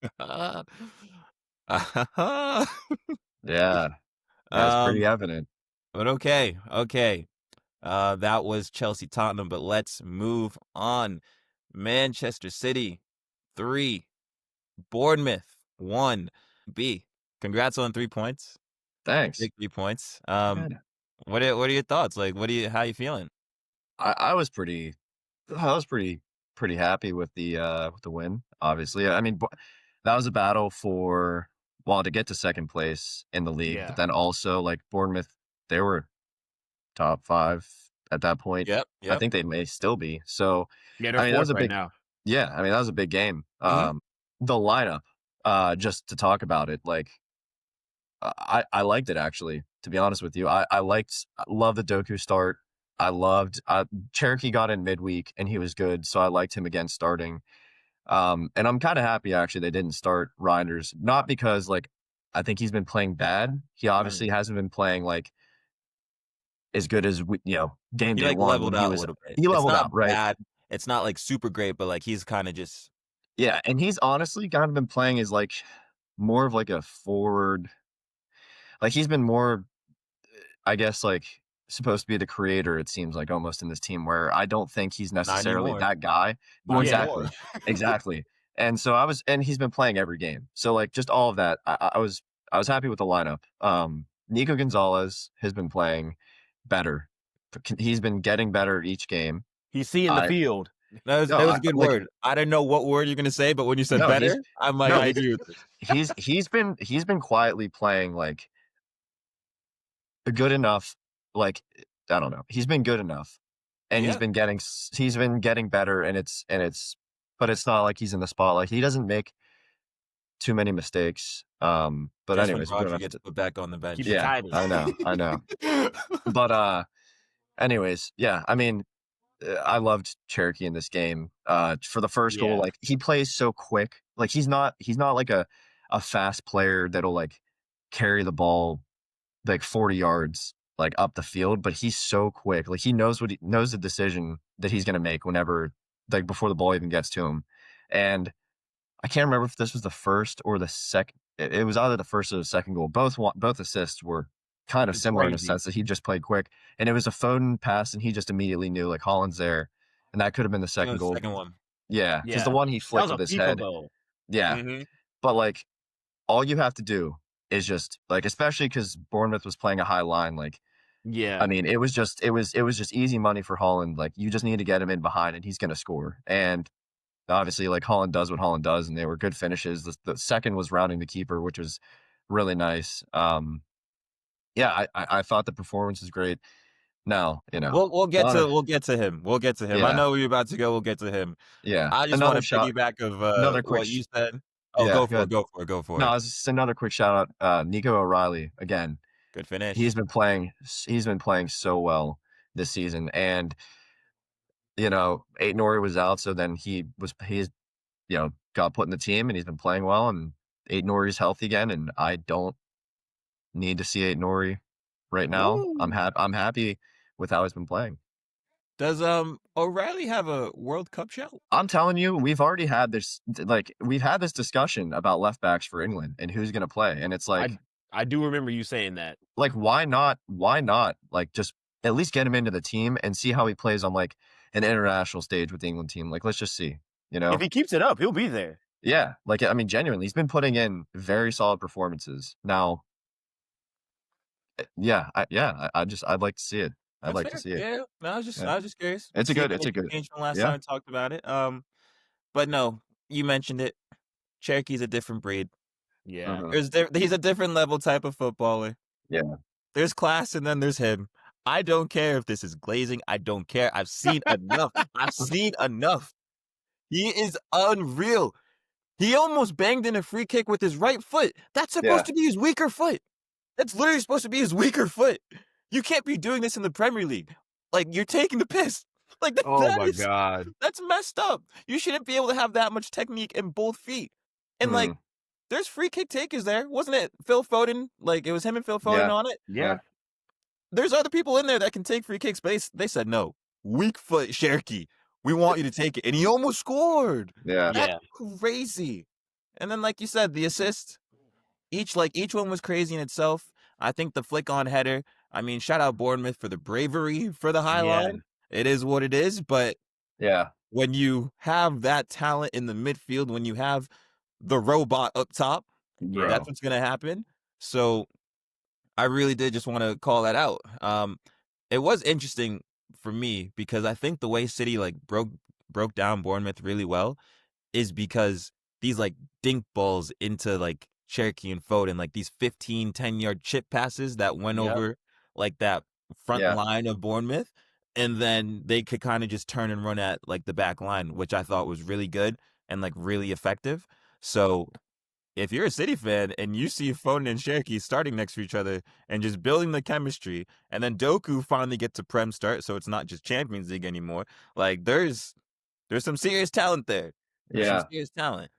Yeah, it's pretty um evident. but okay. That was Chelsea Tottenham, but let's move on. Manchester City 3, Bournemouth 1. B, congrats on 3 points. Thanks. Big 3 points. Yeah. What are your thoughts? Like, how you feeling? I was pretty pretty happy with the win. Obviously, I mean, that was a battle for to get to second place in the league, Yeah. but then also like Bournemouth, they were top 5 at that point. Yep. I think they may still be. So Yeah, I they're mean, that was fourth a right big now. yeah. I mean, that was a big game. Mhm. The lineup, just to talk about it, like I liked it actually. To be honest with you, I love the Doku start. I loved Cherokee got in midweek and he was good, so I liked him again starting. And I'm kind of happy actually they didn't start Reinders, not because like I think he's been playing bad. He obviously hasn't been playing like as good as game He day like one when leveled he out a was little bit. he It's leveled not out, right? bad. It's not like super great, but like he's kind of just Yeah, and he's honestly kind of been playing as like more of like a forward. Like he's been more, I guess, like supposed to be the creator. It seems like almost in this team where I don't think he's not necessarily anymore. that guy. Well, Not exactly, anymore. exactly. And so and he's been playing every game. So like just all of that, I was happy with the lineup. Nico Gonzalez has been playing better. He's been getting better each game. He's seeing the I field. no, That was a good like word. I didn't know what word you're gonna say, but when you said no, better, I'm like, no, I he's agree with it. he's been quietly playing like good enough. Like I don't know, he's been good enough, and Yeah. he's been getting better, but it's not like he's in the spotlight. He doesn't make too many mistakes. But Just when anyways, we don't Roger have gets to. put back on the Keep bench. it Yeah, tight. I know. But anyways, yeah. I mean, I loved Cherokee in this game. For the first goal, Yeah. like he plays so quick. Like he's not like a fast player that'll like carry the ball like 40 yards like up the field, but he's so quick. Like he knows knows the decision that he's gonna make whenever like before the ball even gets to him. And I can't remember if this was the first or the second. It was either the first or the second goal. Both assists were kind of It's similar in a crazy. sense that he just played quick, and it was a Foden pass, and he just immediately knew like Holland's there, and that could have been the second The goal. second one. Yeah, because the Yeah. one he That flicked was a with his FIFA head. goal. Yeah, Mm-hmm. but like all you have to do is just like, especially because Bournemouth was playing a high line. Like, Yeah. I mean, it was just easy money for Holland. Like, you just need to get him in behind, and he's going to score. And obviously, like Holland does what Holland does, and they were good finishes. The second was rounding the keeper, which was really nice. Yeah, I thought the performance was great. Now, We'll get not a, to him. We'll get to him. I yeah, know we're about to go. We'll get to him. yeah. I just want Another to shot, piggyback of another quick, what you said. Oh, yeah, go for it. good. Go for it. Go for No, it. it's just another quick shout out. Nico O'Reilly again. Good finish. He's been playing so well this season, and Eight Nori was out, so then he's got put in the team, and he's been playing well, and Eight Nori's healthy again, and I don't need to see Eight Nori right now. Woo. I'm happy with how he's been playing. Does O'Reilly have a World Cup shout? I'm telling you, we've had this discussion about left backs for England and who's going to play, and it's like I do remember you saying that. like why not like just at least get him into the team and see how he plays on like an international stage with the England team. Like let's just see, If he keeps it up, he'll be there. Yeah, like I mean genuinely he's been putting in very solid performances. Now I'd like to see it. I'd That's like fair. to see it. Yeah. No, I was just curious. It's a See if good anything changed from last yeah. time we talked about it. But no, you mentioned it. Cherokee's a different breed. Yeah. Mhm. He's a different level type of footballer. Yeah. There's class and then there's him. I don't care if this is glazing. I don't care. I've seen enough. I've seen enough. He is unreal. He almost banged in a free kick with his right foot. That's supposed to be his weaker foot. That's literally supposed to be his weaker foot. You can't be doing this in the Premier League. Like, you're taking the piss. Like, Oh my God. that's messed up. You shouldn't be able to have that much technique in both feet. And, like, there's free kick takers there. Wasn't it Phil Foden? Like, it was him and Phil Foden on it? Yeah. There's other people in there that can take free kicks, but they said no. Weak foot, Cherky. We want you to take it. And he almost scored. Yeah. That's crazy. And then, like you said, the assist, each one was crazy in itself. I think the flick on header, I mean, shout out Bournemouth for the bravery for the high line. It is what it is, but when you have that talent in the midfield, when you have the robot up top, that's what's going to happen. So I really did just want to call that out. It was interesting for me because I think the way City like broke down Bournemouth really well is because these like dink balls into like Cherky and Foden, like these 15, 10-yard chip passes that went over like that front line of Bournemouth. And then they could kind of just turn and run at like the back line, which I thought was really good and like really effective. So if you're a City fan and you see Foden and Cherky starting next to each other and just building the chemistry, and then Doku finally gets a Prem start, so it's not just Champions League anymore. Like there's some serious talent there. There's some serious talent.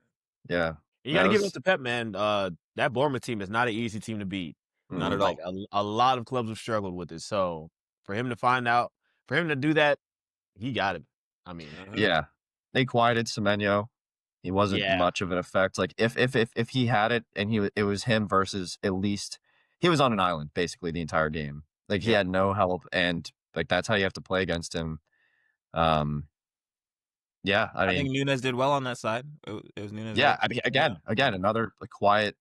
Yeah. You got to give it up to Pep, man. That Bournemouth team is not an easy team to beat. Not at like, all. A lot of clubs have struggled with it. So for him to do that, he got it. I mean, they quieted Semenyo. He wasn't much of an effect. Like if he had it and it was him versus at least he was on an island basically the entire game. Like he had no help, and like that's how you have to play against him. I think Nunes did well on that side. It was Nunes. Yeah, I mean, again, another like quiet,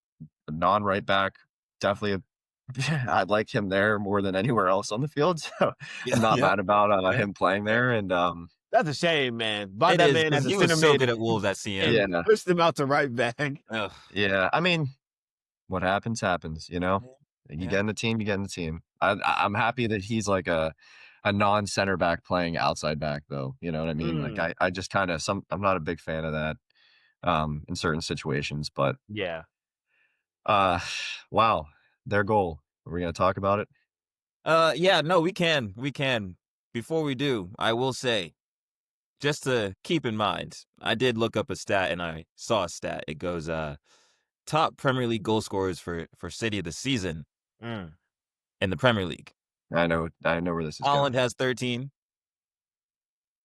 non-right back. Definitely, I'd like him there more than anywhere else on the field. So I'm not mad about him playing there. And that's a shame, man. But that man as a center so good at Wolves at CM. Pushed him out to right back. Yeah, I mean, what happens. You know, you get in the team, you get in the team. I'm happy that he's like a non center back playing outside back though. You know what I mean? Like I just kind of I'm not a big fan of that in certain situations. But wow, their goal. Are we gonna talk about it? No, we can. Before we do, I will say, just to keep in mind, I did look up a stat and I saw a stat. It goes top Premier League goal scorers for City of the season in the Premier League. I know where this is Haaland going. has 13.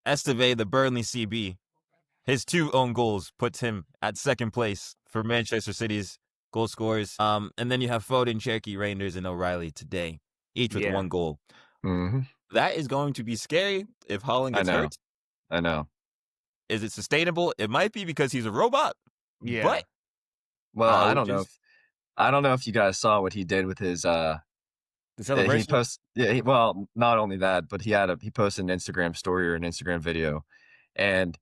Esteve, the Burnley CB, his 2 own goals puts him at second place for Manchester City's goal scorers. And then you have Foden, Cherky, Reinders, and O'Reilly today, each with 1 goal. That is going to be scary if Haaland gets hurt. I know. Is it sustainable? It might be because he's a robot. Yeah. But well, I don't know. I don't know if you guys saw what he did with his the celebration. Well, not only that, but he posted an Instagram story or an Instagram video, and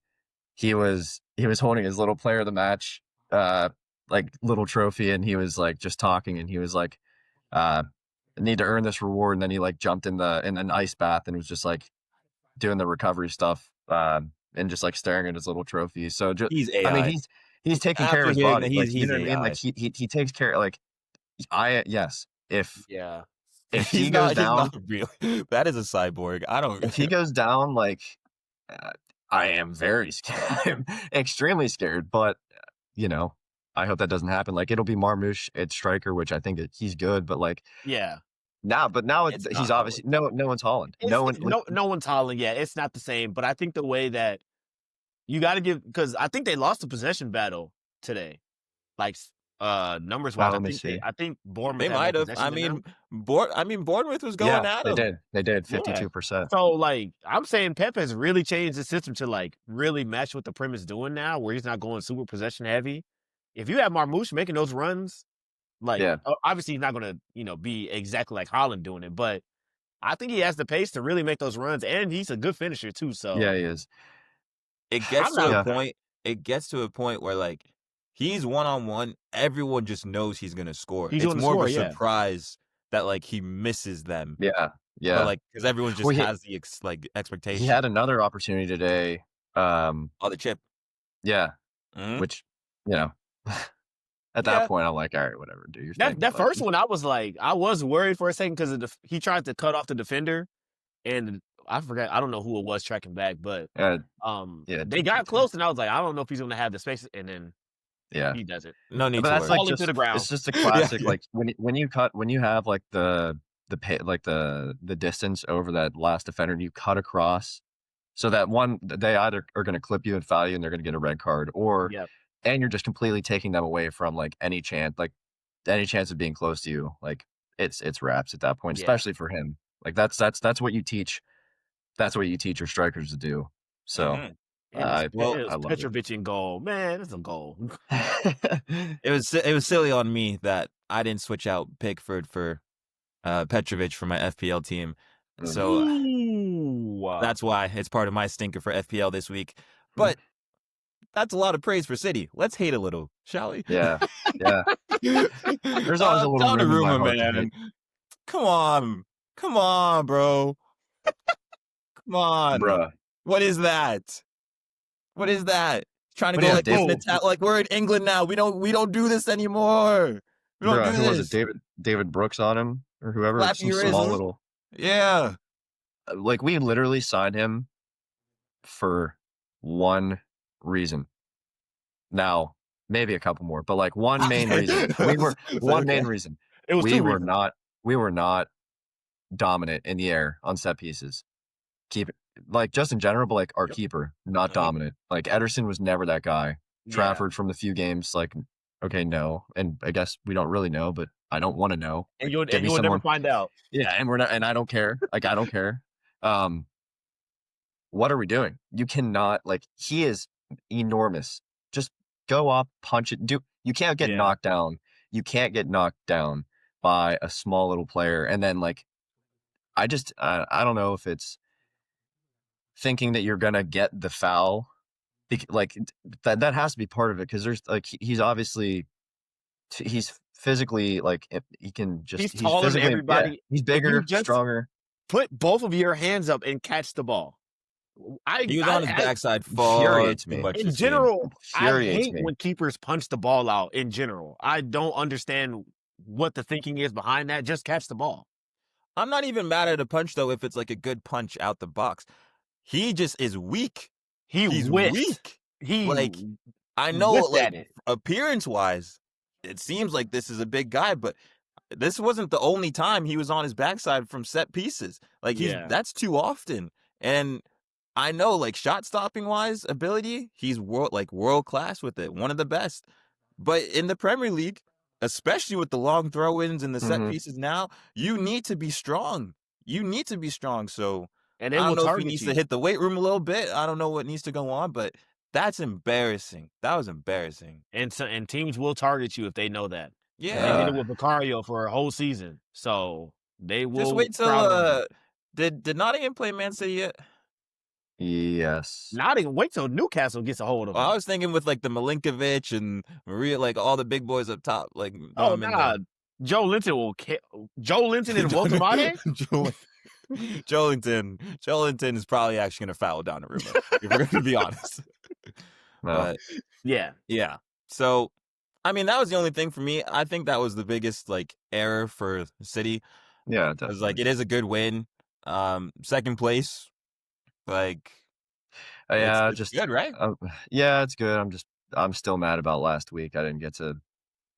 he was holding his little player of the match, like little trophy, and he was like just talking, and he was like, I need to earn this reward, and then he like jumped in an ice bath and was just like doing the recovery stuff, and just like staring at his little trophy. So he's AI. I mean, he's taking care of his body. He's, like, you know what I mean? Like he takes care. Like if he goes down, real. That is a cyborg. If he goes down, like I am very scared. I'm extremely scared. But you know, I hope that doesn't happen. Like it'll be Marmoush at striker, which I think he's good. But like now he's obviously no one's Haaland. No one's Haaland. Yeah, it's not the same. But I think the way that you got to give, because I think they lost the possession battle today. Like numbers wise, I think Bournemouth. They might have. I mean, Bournemouth was going at them. They did 52%. So like I'm saying, Pep has really changed the system to like really match what the Prem is doing now, where he's not going super possession heavy. If you have Marmoush making those runs, like obviously he's not going to be exactly like Haaland doing it, but I think he has the pace to really make those runs, and he's a good finisher too. So yeah, he is. It gets to a point. It gets to a point where like he's 1-on-1. Everyone just knows he's gonna score. It's more of a surprise that like he misses them. Yeah. Yeah. But like, because everyone just Well, has the he expectation. had another opportunity today. Oh, the chip. Yeah, Mhm. which, you know, at that Yeah. point, I'm like, all right, whatever, do your thing. That But first one, I was like, I was worried for a second because he tried to cut off the defender, and I forgot. I don't know who it was tracking back, but yeah, they got close, and I was like, I don't know if he's gonna have the space, and then yeah. he doesn't. No need But to that's worry. like Falling to the ground. it's just a Yeah, classic. yeah. Like when you have like the distance over that last defender, and you cut across, so that one they either are going to clip you and foul you, and they're going to get a red card, or Yep. and you're just completely taking them away from like any chance of being close to you. Like it's wraps at that point, Yeah. especially for him. Like that's what you teach. That's what you teach your strikers to do. So Mhm. I It was love it. Petrovic in goal. Man, it's a goal. It was silly on me that I didn't switch out Pickford for Petrovic for my FPL team. So Ooh. that's why it's part of my stinker for FPL this week. But that's a lot of praise for City. Let's hate a little, shall we? Yeah, yeah. There's always a little room in my heart to hate. Come on, bro. Come on. Bruh. What is that? What is that? Trying to But go yeah, like this in David, attack, like we're in England now. We don't do this anymore. We don't bruh, do who was it? this. David Brooks on him or whoever. Slap Some your small wrist. little. Yeah. Like we literally signed him for one reason. Now maybe a couple more, but like one main reason. We were one main reason. It was We two were reasons. not dominant in the air on set pieces. Keep it like just in general, but like our keeper, not dominant. Like Ederson was never that guy. Trafford from the few games, like okay, no, and I guess we don't really know, but I don't want to know. And Like, you'll never find out. Yeah, and we're not, and I don't care. Like I don't care. What are we doing? You cannot like he is enormous. Just go up, punch it. You can't get knocked down. You can't get knocked down by a small little player. And then like I don't know if it's thinking that you're gonna get the foul. Like that has to be part of it because there's like he's obviously he's physically like he can just He's taller than everybody. Yeah, he's bigger, stronger. Put both of your hands up and catch the ball. He was on his backside far infuriates too me. much. In this game. general, I Infuriates hate me. when keepers punch the ball out. In general, I don't understand what the thinking is behind that. Just catch the ball. I'm not even mad at a punch though if it's like a good punch out the box. He just is weak. He's whiffed. weak. He Like I know, whiffed like at it. appearance wise, it seems like this is a big guy, but this wasn't the only time he was on his backside from set pieces. Like that's too often. And I know, like shot stopping wise ability, he's world class with it, one of the best. But in the Premier League, especially with the long throw-ins and the set pieces now, you need to be strong. You need to be strong. So And I they will don't know if he target needs you. to hit the weight room a little bit. I don't know what needs to go on, but that's embarrassing. That was embarrassing. And teams will target you if they know that. Yeah. They did it with Vicario for a whole season, so they will. Just wait till did Nottingham play Man City yet? Yes. Nottingham. Wait till Newcastle gets a hold of him. Well, I was thinking with like the Milinkovic and Maria, like all the big boys up top. Like oh nah, Joe Linton will. Joe Linton and Walter Mate. Joe Linton is probably actually going to foul down the room, if we're going to be honest. But yeah. So, I mean, that was the only thing for me. I think that was the biggest like error for City. Yeah, it was like it is a good win. Second place, like yeah, it's good, right? Yeah, it's good. I'm still mad about last week. I didn't get to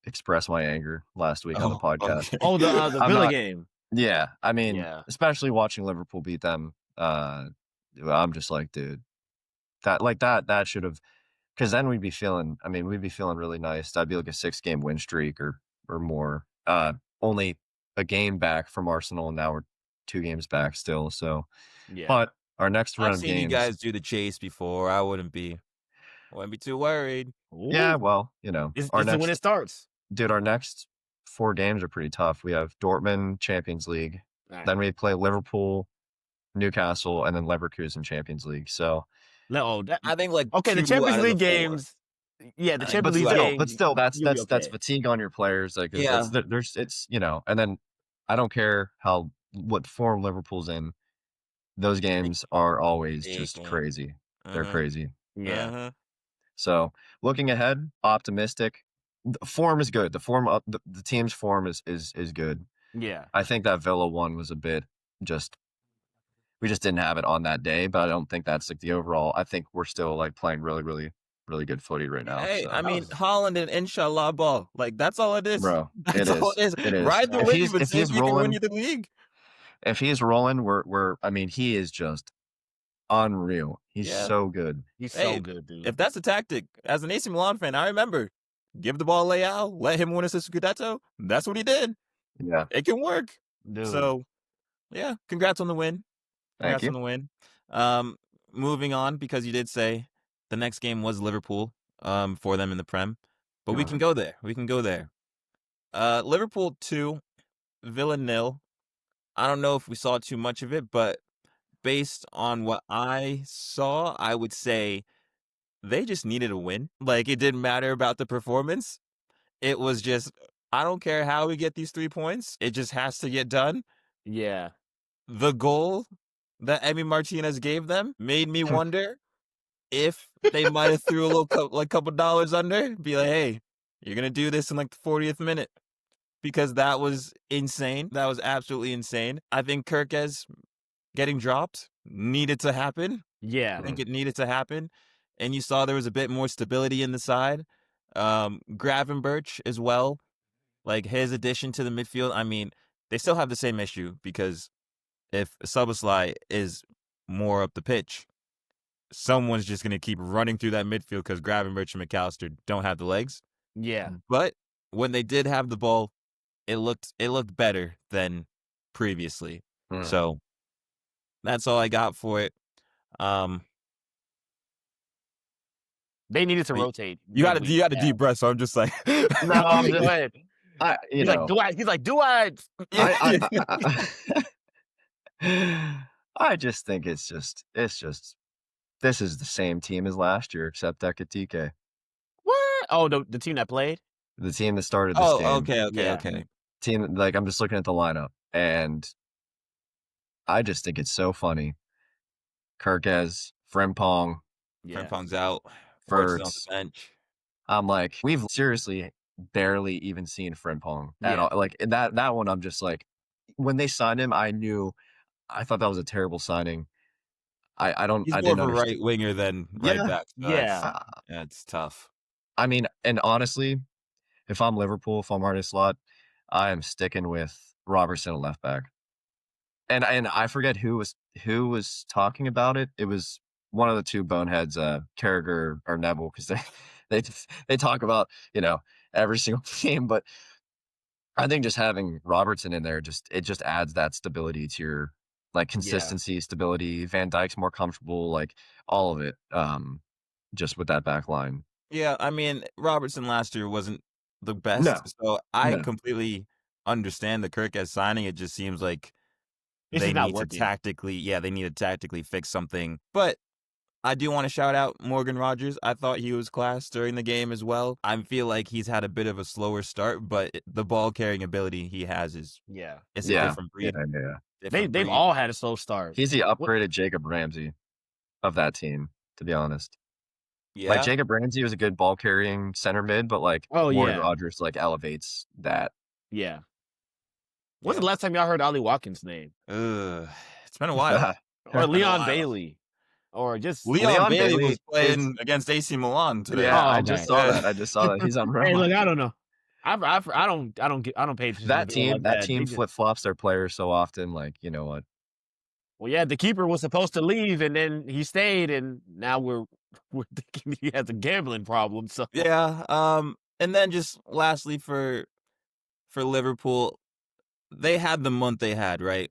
express my anger last week on the podcast. Okay. Oh, the Villa game. Yeah, I mean, especially watching Liverpool beat them. I'm just like, dude, that should have, because then we'd be feeling really nice. That'd be like a 6-game win streak or more. Only a game back from Arsenal, and now we're 2 games back still. So, but our next run of games. I've seen you guys do the chase before. I wouldn't be too worried. Ooh. Yeah, well, you know, it's when it starts. Dude, our next 4 games are pretty tough. We have Dortmund Champions League, then we play Liverpool, Newcastle, and then Leverkusen Champions League. So, I think like the Champions League games. Yeah, the Champions League games. But still, that's fatigue on your players. Like, it's you know, and then I don't care how what form Liverpool's in, those games are always Big just game. crazy. They're Uh-huh. crazy. Yeah. Uh-huh. So looking ahead, optimistic. The form is good. The form of the team's form is good. Yeah. I think that Villa one was a bit just we just didn't have it on that day, but I don't think that's like the overall. I think we're still like playing really, really, really good footy right now. Hey, I So, mean, Holland and Inshallah ball. Like, that's all it is. bro, it That's all is. it is. It is. Ride the If wave and see if he's you can win rolling, you the league. if he's rolling, we're. I mean, he is just unreal. He's Yeah. so good. He's Hey, so good, dude. if that's a tactic, as an AC Milan fan, I remember, give the ball to Leao, let him win a Scudetto. That's what he did. Yeah. It can work. Dude. So, yeah, congrats on the win. Thank Congrats you. on the win. Moving on, because you did say the next game was Liverpool for them in the Prem. But we can go there. We can go there. Liverpool 2, Villa 0. I don't know if we saw too much of it, but based on what I saw, I would say they just needed a win. Like, it didn't matter about the performance. It was just, I don't care how we get these 3 points. It just has to get done. Yeah. The goal that Emi Martinez gave them made me wonder if they might have threw a little couple dollars under, be like, hey, you're going to do this in like the 40th minute. Because that was insane. That was absolutely insane. I think Kirkes getting dropped needed to happen. Yeah. I think it needed to happen. And you saw there was a bit more stability in the side. Gravenberch as well. Like, his addition to the midfield. I mean, they still have the same issue because if Szoboszlai is more up the pitch, someone's just going to keep running through that midfield because Gravenberch and McAllister don't have the legs. Yeah. But when they did have the ball, it looked better than previously. So that's all I got for it. They needed to But rotate. you got midweek. a deep breath, so I'm just like, No, I'm Go just, ahead. you He's know, like, do I? He's like, do I? I just think it's just this is the same team as last year, except Ekatike, What? Oh, the team that played? the team that started this oh, game. okay. Yeah. Team, like, I'm just looking at the lineup, and I just think it's so funny. Kirkes, Frimpong, Yeah. Frimpong's out. Forts is on Fertz. the bench. I'm like, we've seriously barely even seen Frimpong at Yeah. all. Like, that one, I'm just like, when they signed him, I thought that was a terrible signing. He's I more didn't of a understand. right winger than right Yeah. back. So Yeah. that's tough. I mean, and honestly, if I'm Liverpool, if I'm Arne Slot, I am sticking with Robertson at left back. And I forget who was talking about it. It was one of the two boneheads, Carragher or Neville, because they talk about, every single game. But I think just having Robertson in there it just adds that stability to your, like, consistency, stability. Van Dijk's more comfortable, like, all of it. Just with that back line. Yeah, I mean, Robertson last year wasn't the No. best, so I No. completely understand the Kirkes signing. It just seems like It's they just not need to working. they need to tactically fix something. But I do want to shout out Morgan Rogers. I thought he was class during the game as well. I feel like he's had a bit of a slower start, but the ball carrying ability he has it's Yeah. a different breed. Yeah. Different They've breed. all had a slow start. He's the upgraded Jacob Ramsey of that team, to be honest. Yeah. Like, Jacob Ramsey was a good ball carrying center mid, but like, Oh, Morgan yeah. Rogers like elevates that. Yeah. When's the last time y'all heard Ollie Watkins' name? It's been a while. Or It's been a Leon while. Bailey? Or just Leon Bailey was Bailey playing against AC Milan today. Yeah, Oh, I okay. just saw that. I just saw that. He's on Hey, Roma. look, I don't know. I don't pay attention. That to people team, like that team They just- flip flops their players so often. Like, you know what? Well, yeah, the keeper was supposed to leave, and then he stayed, and now we're thinking he has a gambling problem. So Yeah. And then just lastly for Liverpool, they had the month they had, right?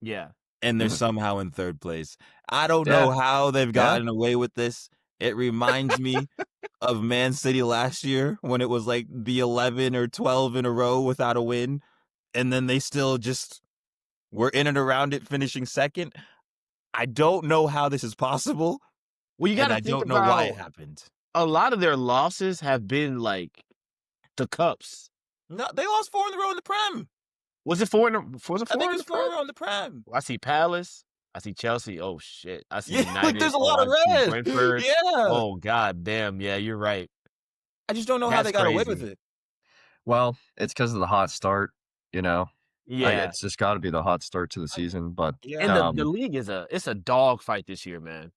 yeah, And they're Mhm. somehow in third place. I don't know how they've gotten away with this. It reminds me of Man City last year when it was like the 11 or 12 in a row without a win. And then they still just were in and around it, finishing second. I don't know how this is possible. well, you got And to I think don't know why it about happened. a lot of their losses have been like the cups. No, they lost 4 in a row in the Prem. Was it 4 in the? Was it I 4 think in it the was 4 Prem? on the Prem. I see Palace. I see Chelsea. Oh shit. I see Yeah, United. like there's a lot I of see red. Brentford. Yeah. Oh god damn. Yeah, you're right. I just don't know how That's they got away crazy. with it. Well, it's because of the hot start, you know. Yeah. It's just got to be the hot start to the season. But And the league is a dog fight this year, man.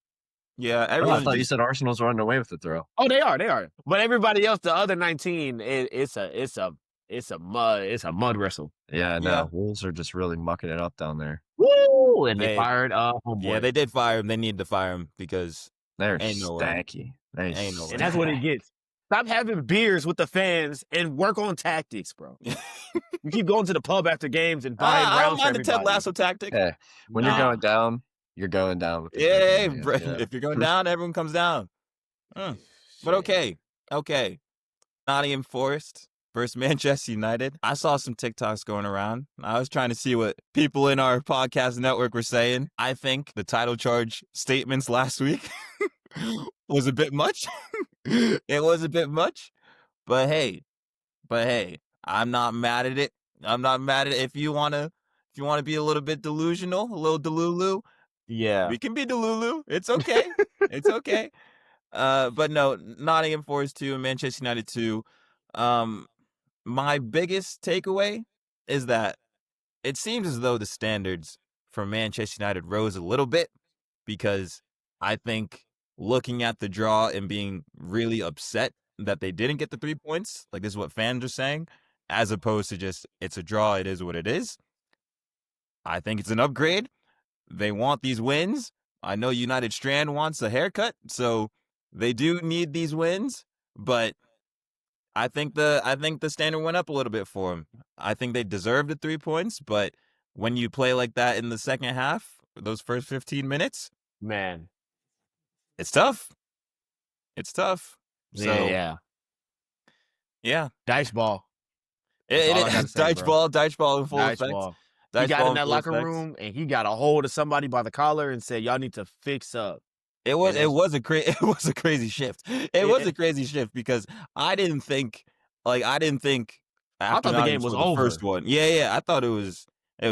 Yeah, I everyone's thought you just said Arsenal's running away with it, though. Oh, they are. But everybody else, the other 19, it's a mud wrestle. Yeah, no, Yeah. Wolves are just really mucking it up down there. Woo! And they They- fired homeboy. yeah, they did fire him. They need to fire him because They're Ain't no way. stanky. They Ain't no way. And that's what it gets. Stop having beers with the fans and work on tactics, bro. You keep going to the pub after games and buying I don't rounds for mind the Ted everybody. Lasso tactic. Hey, when you're Nah. going down, you're going down. With the Yeah, good hey, man, bro, yeah. if you're going down, everyone comes down. But Shit. okay. Nottingham Forest versus Manchester United. I saw some TikToks going around. I was trying to see what people in our podcast network were saying. I think the title charge statements last week was a bit much. It was a bit much. But hey, I'm not mad at it. I'm not mad at it. If you wanna be a little bit delusional, a little delulu, Yeah. we can be delulu. It's okay. It's okay. But no, Nottingham Forest 2 and Manchester United 2. My biggest takeaway is that it seems as though the standards for Manchester United rose a little bit because I think looking at the draw and being really upset that they didn't get the 3 points, like this is what fans are saying, as opposed to just it's a draw, it is what it is. I think it's an upgrade. They want these wins. I know United Strand wants a haircut, so they do need these wins, but I think the standard went up a little bit for them. I think they deserved the 3 points, but when you play like that in the second half, those first 15 minutes, Man. it's tough. It's tough. So yeah. Dice ball. It all I gotta is say, Deitch bro. ball in full Dice effect. ball. Deitch He got ball in that full locker effect. room and he got a hold of somebody by the collar and said, "Y'all need to fix up." It was a crazy shift. It was a crazy shift because I didn't think after thought the game Nottingham was scored the first over. one. Yeah, I thought it was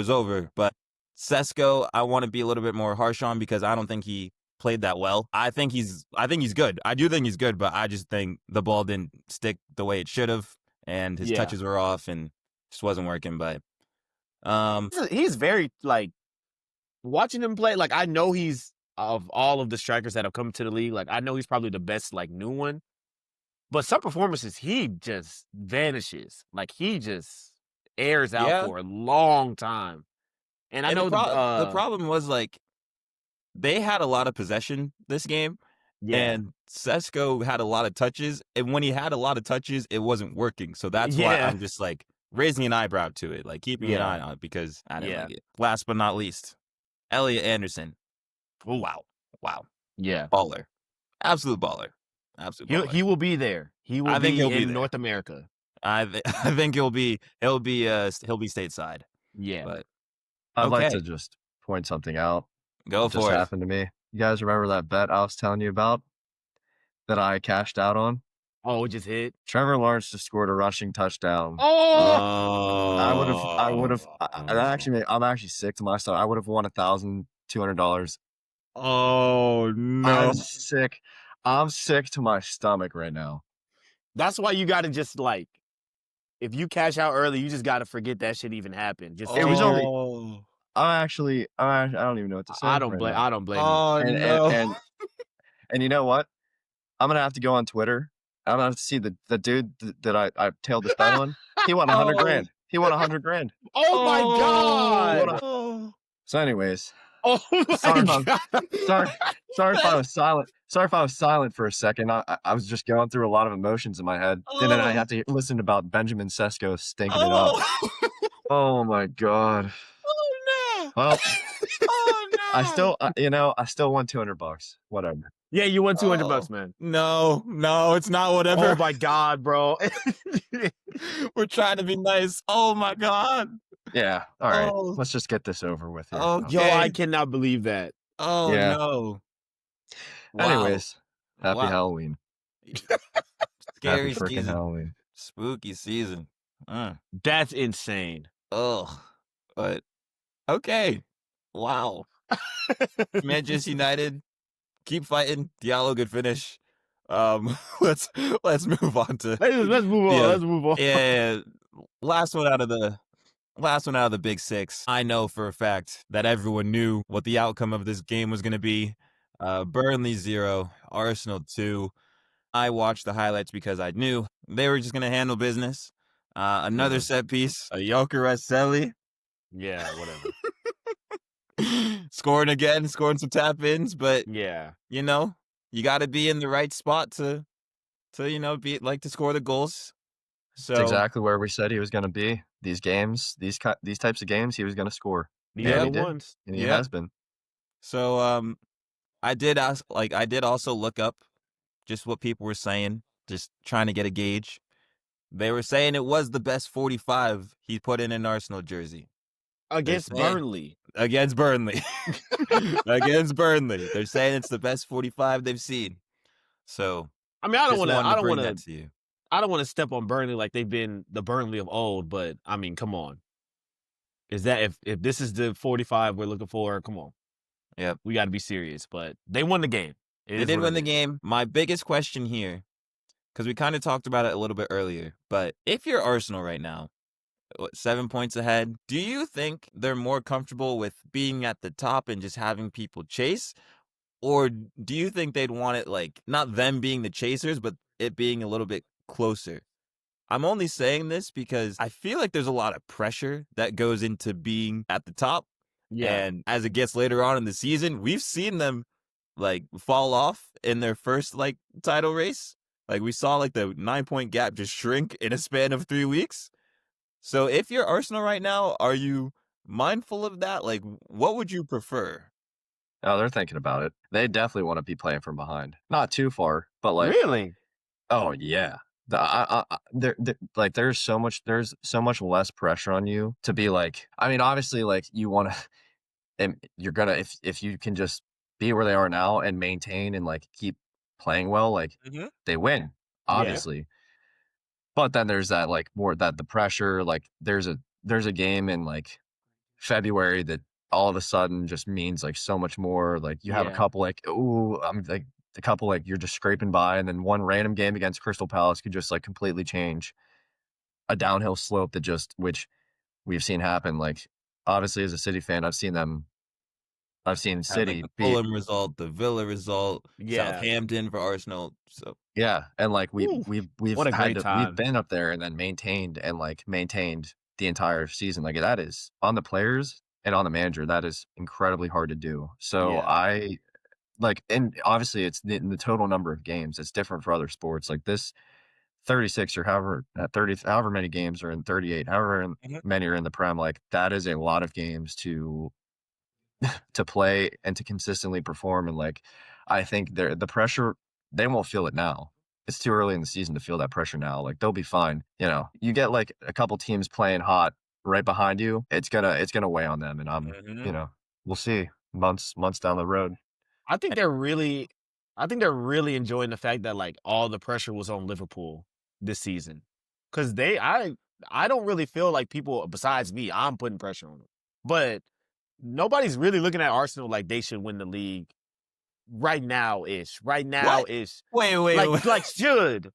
over. But Sesko, I want to be a little bit more harsh on because I don't think he played that well. I think he's good. I do think he's good, but I just think the ball didn't stick the way it should have, and his touches were off and just wasn't working. But he's very like watching him play. Like I know he's of all of the strikers that have come to the league. Like I know he's probably the best like new one. But some performances he just vanishes. Like he just airs out for a long time. And I know the problem was like they had a lot of possession this game. And Sesko had a lot of touches, and when he had a lot of touches, it wasn't working. So that's why I'm just like raising an eyebrow to it, like keeping an eye on it because I didn't like it. Last but not least, Elliot Anderson. Oh, wow. Yeah. Baller. Absolute baller. He will be there. He will be in North America. I think he'll be stateside. Yeah. But I'd like to just point something out. Go for it. Just happened to me. You guys remember that bet I was telling you about that I cashed out on? Oh, it just hit. Trevor Lawrence just scored a rushing touchdown. Oh, I would have. I'm actually sick to my stomach. I would have won $1,200. Oh no! I'm sick to my stomach right now. That's why you got to just like, if you cash out early, you just got to forget that shit even happened. Just it was only. I don't even know what to say. I don't blame you. Oh no! And you know what? I'm gonna have to go on Twitter. I'm gonna have to see the dude that I tailed this bet on. He won $100,000. He won $100,000. Oh my god! So, anyways. Oh my god! Sorry if I was silent. Sorry if I was silent for a second. I was just going through a lot of emotions in my head. And then I have to listen about Benjamin Sesko stinking it up. Oh my god. Oh no. Well, oh no. I still won $200. Whatever. Yeah, you won $200, man. No, it's not whatever. Oh my god, bro. We're trying to be nice. Oh my god. Yeah. All right. Let's just get this over with here. Okay. Yo, I cannot believe that. Oh yeah. No. Anyways, happy Wow. Halloween. Scary happy freaking season. Halloween. Spooky season. That's insane. Oh, but okay. Wow. Manchester United, keep fighting. Diallo, good finish. Let's move on to Let's move on. yeah, Let's move on. yeah. Last one out of the big six. I know for a fact that everyone knew what the outcome of this game was going to be. Burnley 0, Arsenal 2. I watched the highlights because I knew they were just going to handle business. Another set piece, a Jokeres Selly. Yeah, whatever. Scoring again, scoring some tap ins, but Yeah. you got to be in the right spot to to score the goals. It's So exactly where we said he was going to be. These games, these types of games, he was going to score. These And are he the did. ones. And he Yep. has been. So I did also look up just what people were saying, just trying to get a gauge. They were saying it was the best 45 he put in an Arsenal jersey. Against Burnley. Against Burnley. Against Burnley. They're saying it's the best 45 they've seen. So I mean, I don't bring want that to you. I don't want to step on Burnley like they've been the Burnley of old, but I mean, come on. Is that if this is the 45 we're looking for, come on. Yep. We got to be serious, but they won the game. They did win the game. My biggest question here, because we kind of talked about it a little bit earlier, but if you're Arsenal right now, 7 points ahead, do you think they're more comfortable with being at the top and just having people chase? Or do you think they'd want it like, not them being the chasers, but it being a little bit closer? I'm only saying this because I feel like there's a lot of pressure that goes into being at the top. Yeah. And as it gets later on in the season, we've seen them like fall off in their first like title race. Like we saw like the 9-point gap just shrink in a span of 3 weeks. So if you're Arsenal right now, are you mindful of that? Like what would you prefer? Oh, they're thinking about it. They definitely want to be playing from behind. Not too far, but like Really? oh yeah. There's so much less pressure on you to be like, I mean, obviously like you want to and you're gonna if you can just be where they are now and maintain and like keep playing well, like Mhm. they win, obviously. But then there's that like more that the pressure, like there's a game in like February that all of a sudden just means like so much more. Like you have a Yeah. couple like, ooh, I'm like a couple like you're just scraping by, and then one random game against Crystal Palace could just like completely change a downhill slope that just which we've seen happen. Like obviously as a City fan, I've seen Had like City the beat Fulham result, the Villa result, Yeah. Southampton for Arsenal. So yeah, and like Woo. we've What a had great to time. we've been up there and then maintained the entire season. Like that is on the players and on the manager, that is incredibly hard to do. So Yeah. I like, and obviously it's in the total number of games. It's different for other sports. Like this 36 or however many games are in 38, Mhm. many are in the Prem. Like that is a lot of games to play and to consistently perform. And like, I think the pressure, they won't feel it now. It's too early in the season to feel that pressure now. Like they'll be fine. You know, you get like a couple teams playing hot right behind you. It's gonna weigh on them. And Mhm. we'll see months down the road. I think they're really enjoying the fact that like all the pressure was on Liverpool this season. Cause I don't really feel like people besides me, I'm putting pressure on them. But nobody's really looking at Arsenal like they should win the league right now ish. Right now What? ish. Wait, wait. Like should.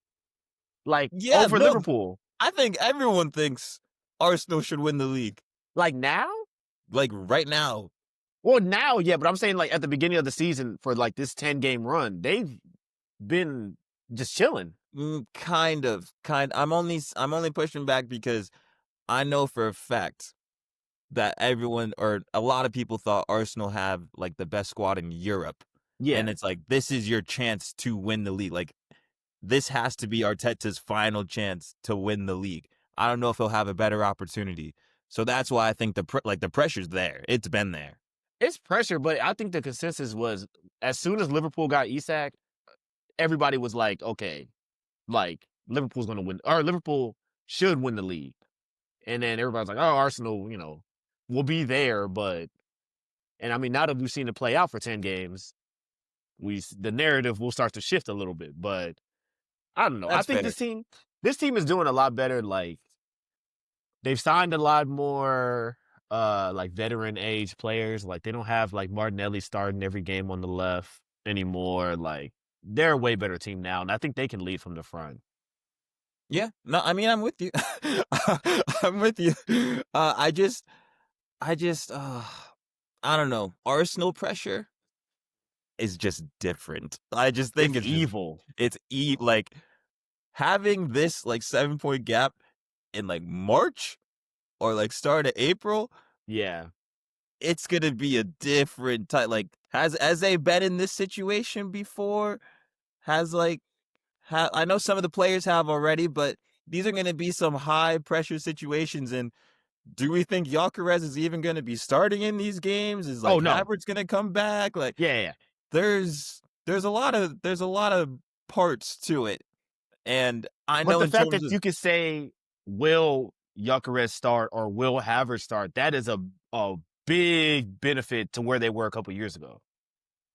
Like Yeah, over no, Liverpool. I think everyone thinks Arsenal should win the league. Like now? Like right now. Well, now, yeah, but I'm saying like at the beginning of the season for like this 10-game run, they've been just chilling. Kind of. I'm only pushing back because I know for a fact that everyone or a lot of people thought Arsenal have like the best squad in Europe. Yeah. And it's like this is your chance to win the league. Like this has to be Arteta's final chance to win the league. I don't know if he'll have a better opportunity. So that's why I think the pressure's there. It's been there. It's pressure, but I think the consensus was as soon as Liverpool got Isak, everybody was like, okay, like Liverpool's going to win, or Liverpool should win the league. And then everybody's like, oh, Arsenal, will be there. And I mean, now that we've seen it play out for 10 games, the narrative will start to shift a little bit. But I don't know. That's I think fair. this team is doing a lot better. Like they've signed a lot more like veteran age players. Like they don't have like Martinelli starting every game on the left anymore. Like they're a way better team now, and I think they can lead from the front. Yeah, no, I mean I'm with you. I'm with you. I just, I don't know. Arsenal pressure is just different. I just think It's evil. like having this like 7-point gap in like March or like start of April. Yeah. It's gonna be a different type. Like has they been in this situation before? Has like I know some of the players have already, but these are gonna be some high pressure situations. And do we think Gyökeres is even gonna be starting in these games? Is like No. Havertz gonna come back? Like Yeah. there's a lot of parts to it. And I But know the in fact terms that of you can say, will Gyökeres start or will Havertz start, that is a big benefit to where they were a couple years ago.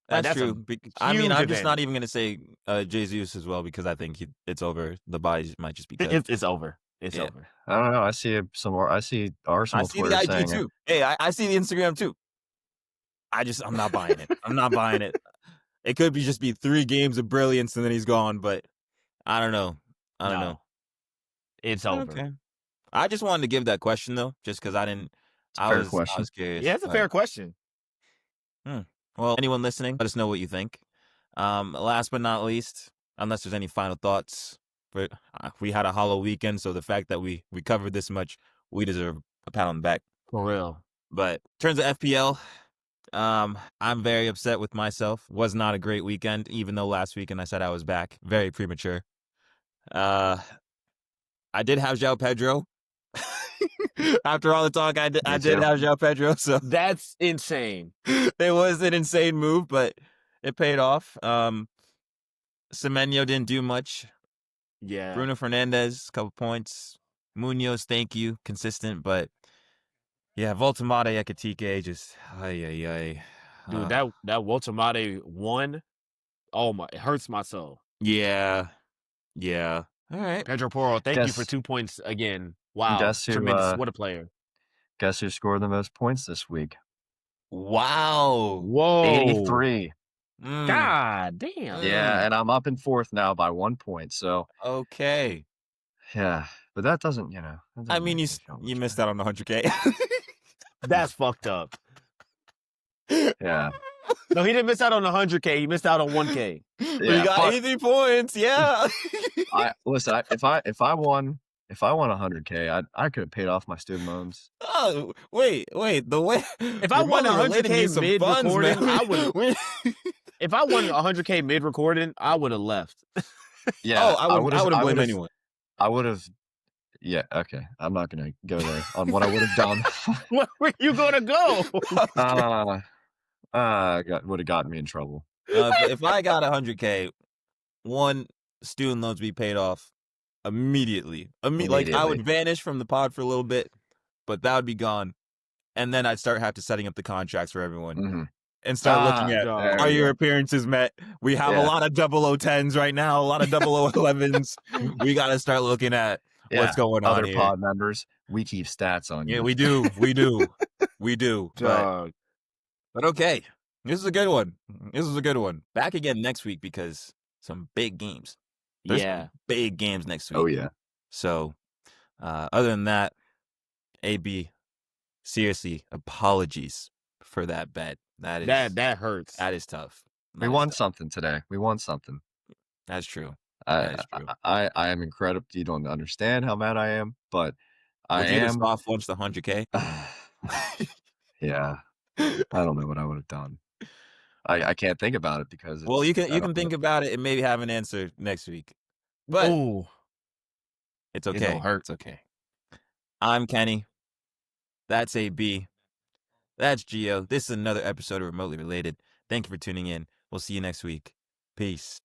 Like, that's that's a true. I mean, huge I'm just not advantage. even gonna say Jesus as well because I think it's over. The buy might just be cut. It's over. It's Yeah. over. I don't know. I see some more. I see I Arsenal see the Twitter IG saying it. too. Hey, I see the Instagram too. I'm not buying it. I'm not buying it. It could be just be 3 games of brilliance and then he's gone, but I don't know. I don't know. It's over. Okay. I just wanted to give that question though, just because I Fair was question. curious. Yeah, it's a fair question. Well, anyone listening, let us know what you think. Last but not least, unless there's any final thoughts, but we had a hollow weekend, so the fact that we covered this much, we deserve a pat on the back. For real. But in terms of FPL, I'm very upset with myself. Was not a great weekend, even though last weekend I said I was back. Very premature. I did have João Pedro. After all the talk, I did too. have João Pedro, so That's insane. it was an insane move, but it paid off. Semenyo didn't do much. Yeah. Bruno Fernandes, couple points. Munoz, thank you, consistent, but yeah, Voltemade, Ekitike, just Dude, that Woltemade won. Oh my, it hurts my soul. Yeah. All right. Pedro Porro, thank you for Guess- 2 points again. Wow, guess who, tremendous. What a player. Guess who scored the most points this week? Wow. Whoa. 83. God damn. Yeah, and I'm up in 4th now by 1 point. So Okay. yeah, but that doesn't, I mean, you missed out on the 100K. That's fucked up. Yeah. No, he didn't miss out on 100K. He missed out on 1K. You Yeah, got but 80 points. Yeah. listen. If I won 100K, I could have paid off my student loans. Oh, wait. The way If I won 100K mid recording, I would. If I won 100K mid recording, I would have left. Yeah. I wouldn't blame anyone. I would have. Yeah. Okay. I'm not gonna go there on what I would have done. Where were you gonna go? Would have gotten me in trouble. If I got 100K, one, student loans be paid off immediately. Like I would vanish from the pod for a little bit, but that would be gone, and then I'd have to setting up the contracts for everyone. Mm-hmm. And start looking at, are your appearances met? We have a lot of 0010s right now, a lot of 0011s. We got to start looking at what's going on Other here. pod members, we keep stats on you. Yeah, we do. We do. But okay, this is a good one. Back again next week because some big games. There's some big games next week. Oh, yeah. So, other than that, AB, seriously, apologies for that bet. That hurts. That is tough. We won something today. We won something. That's true. I am incredible. You don't understand how mad I am, but Would you have soft launched the 100K? Yeah. I don't know what I would have done. I can't think about it because you can think about it and maybe have an answer next week. But it's okay. It don't hurt. It's okay. I'm Kenny. That's AB. That's Geo. This is another episode of Remotely Related. Thank you for tuning in. We'll see you next week. Peace.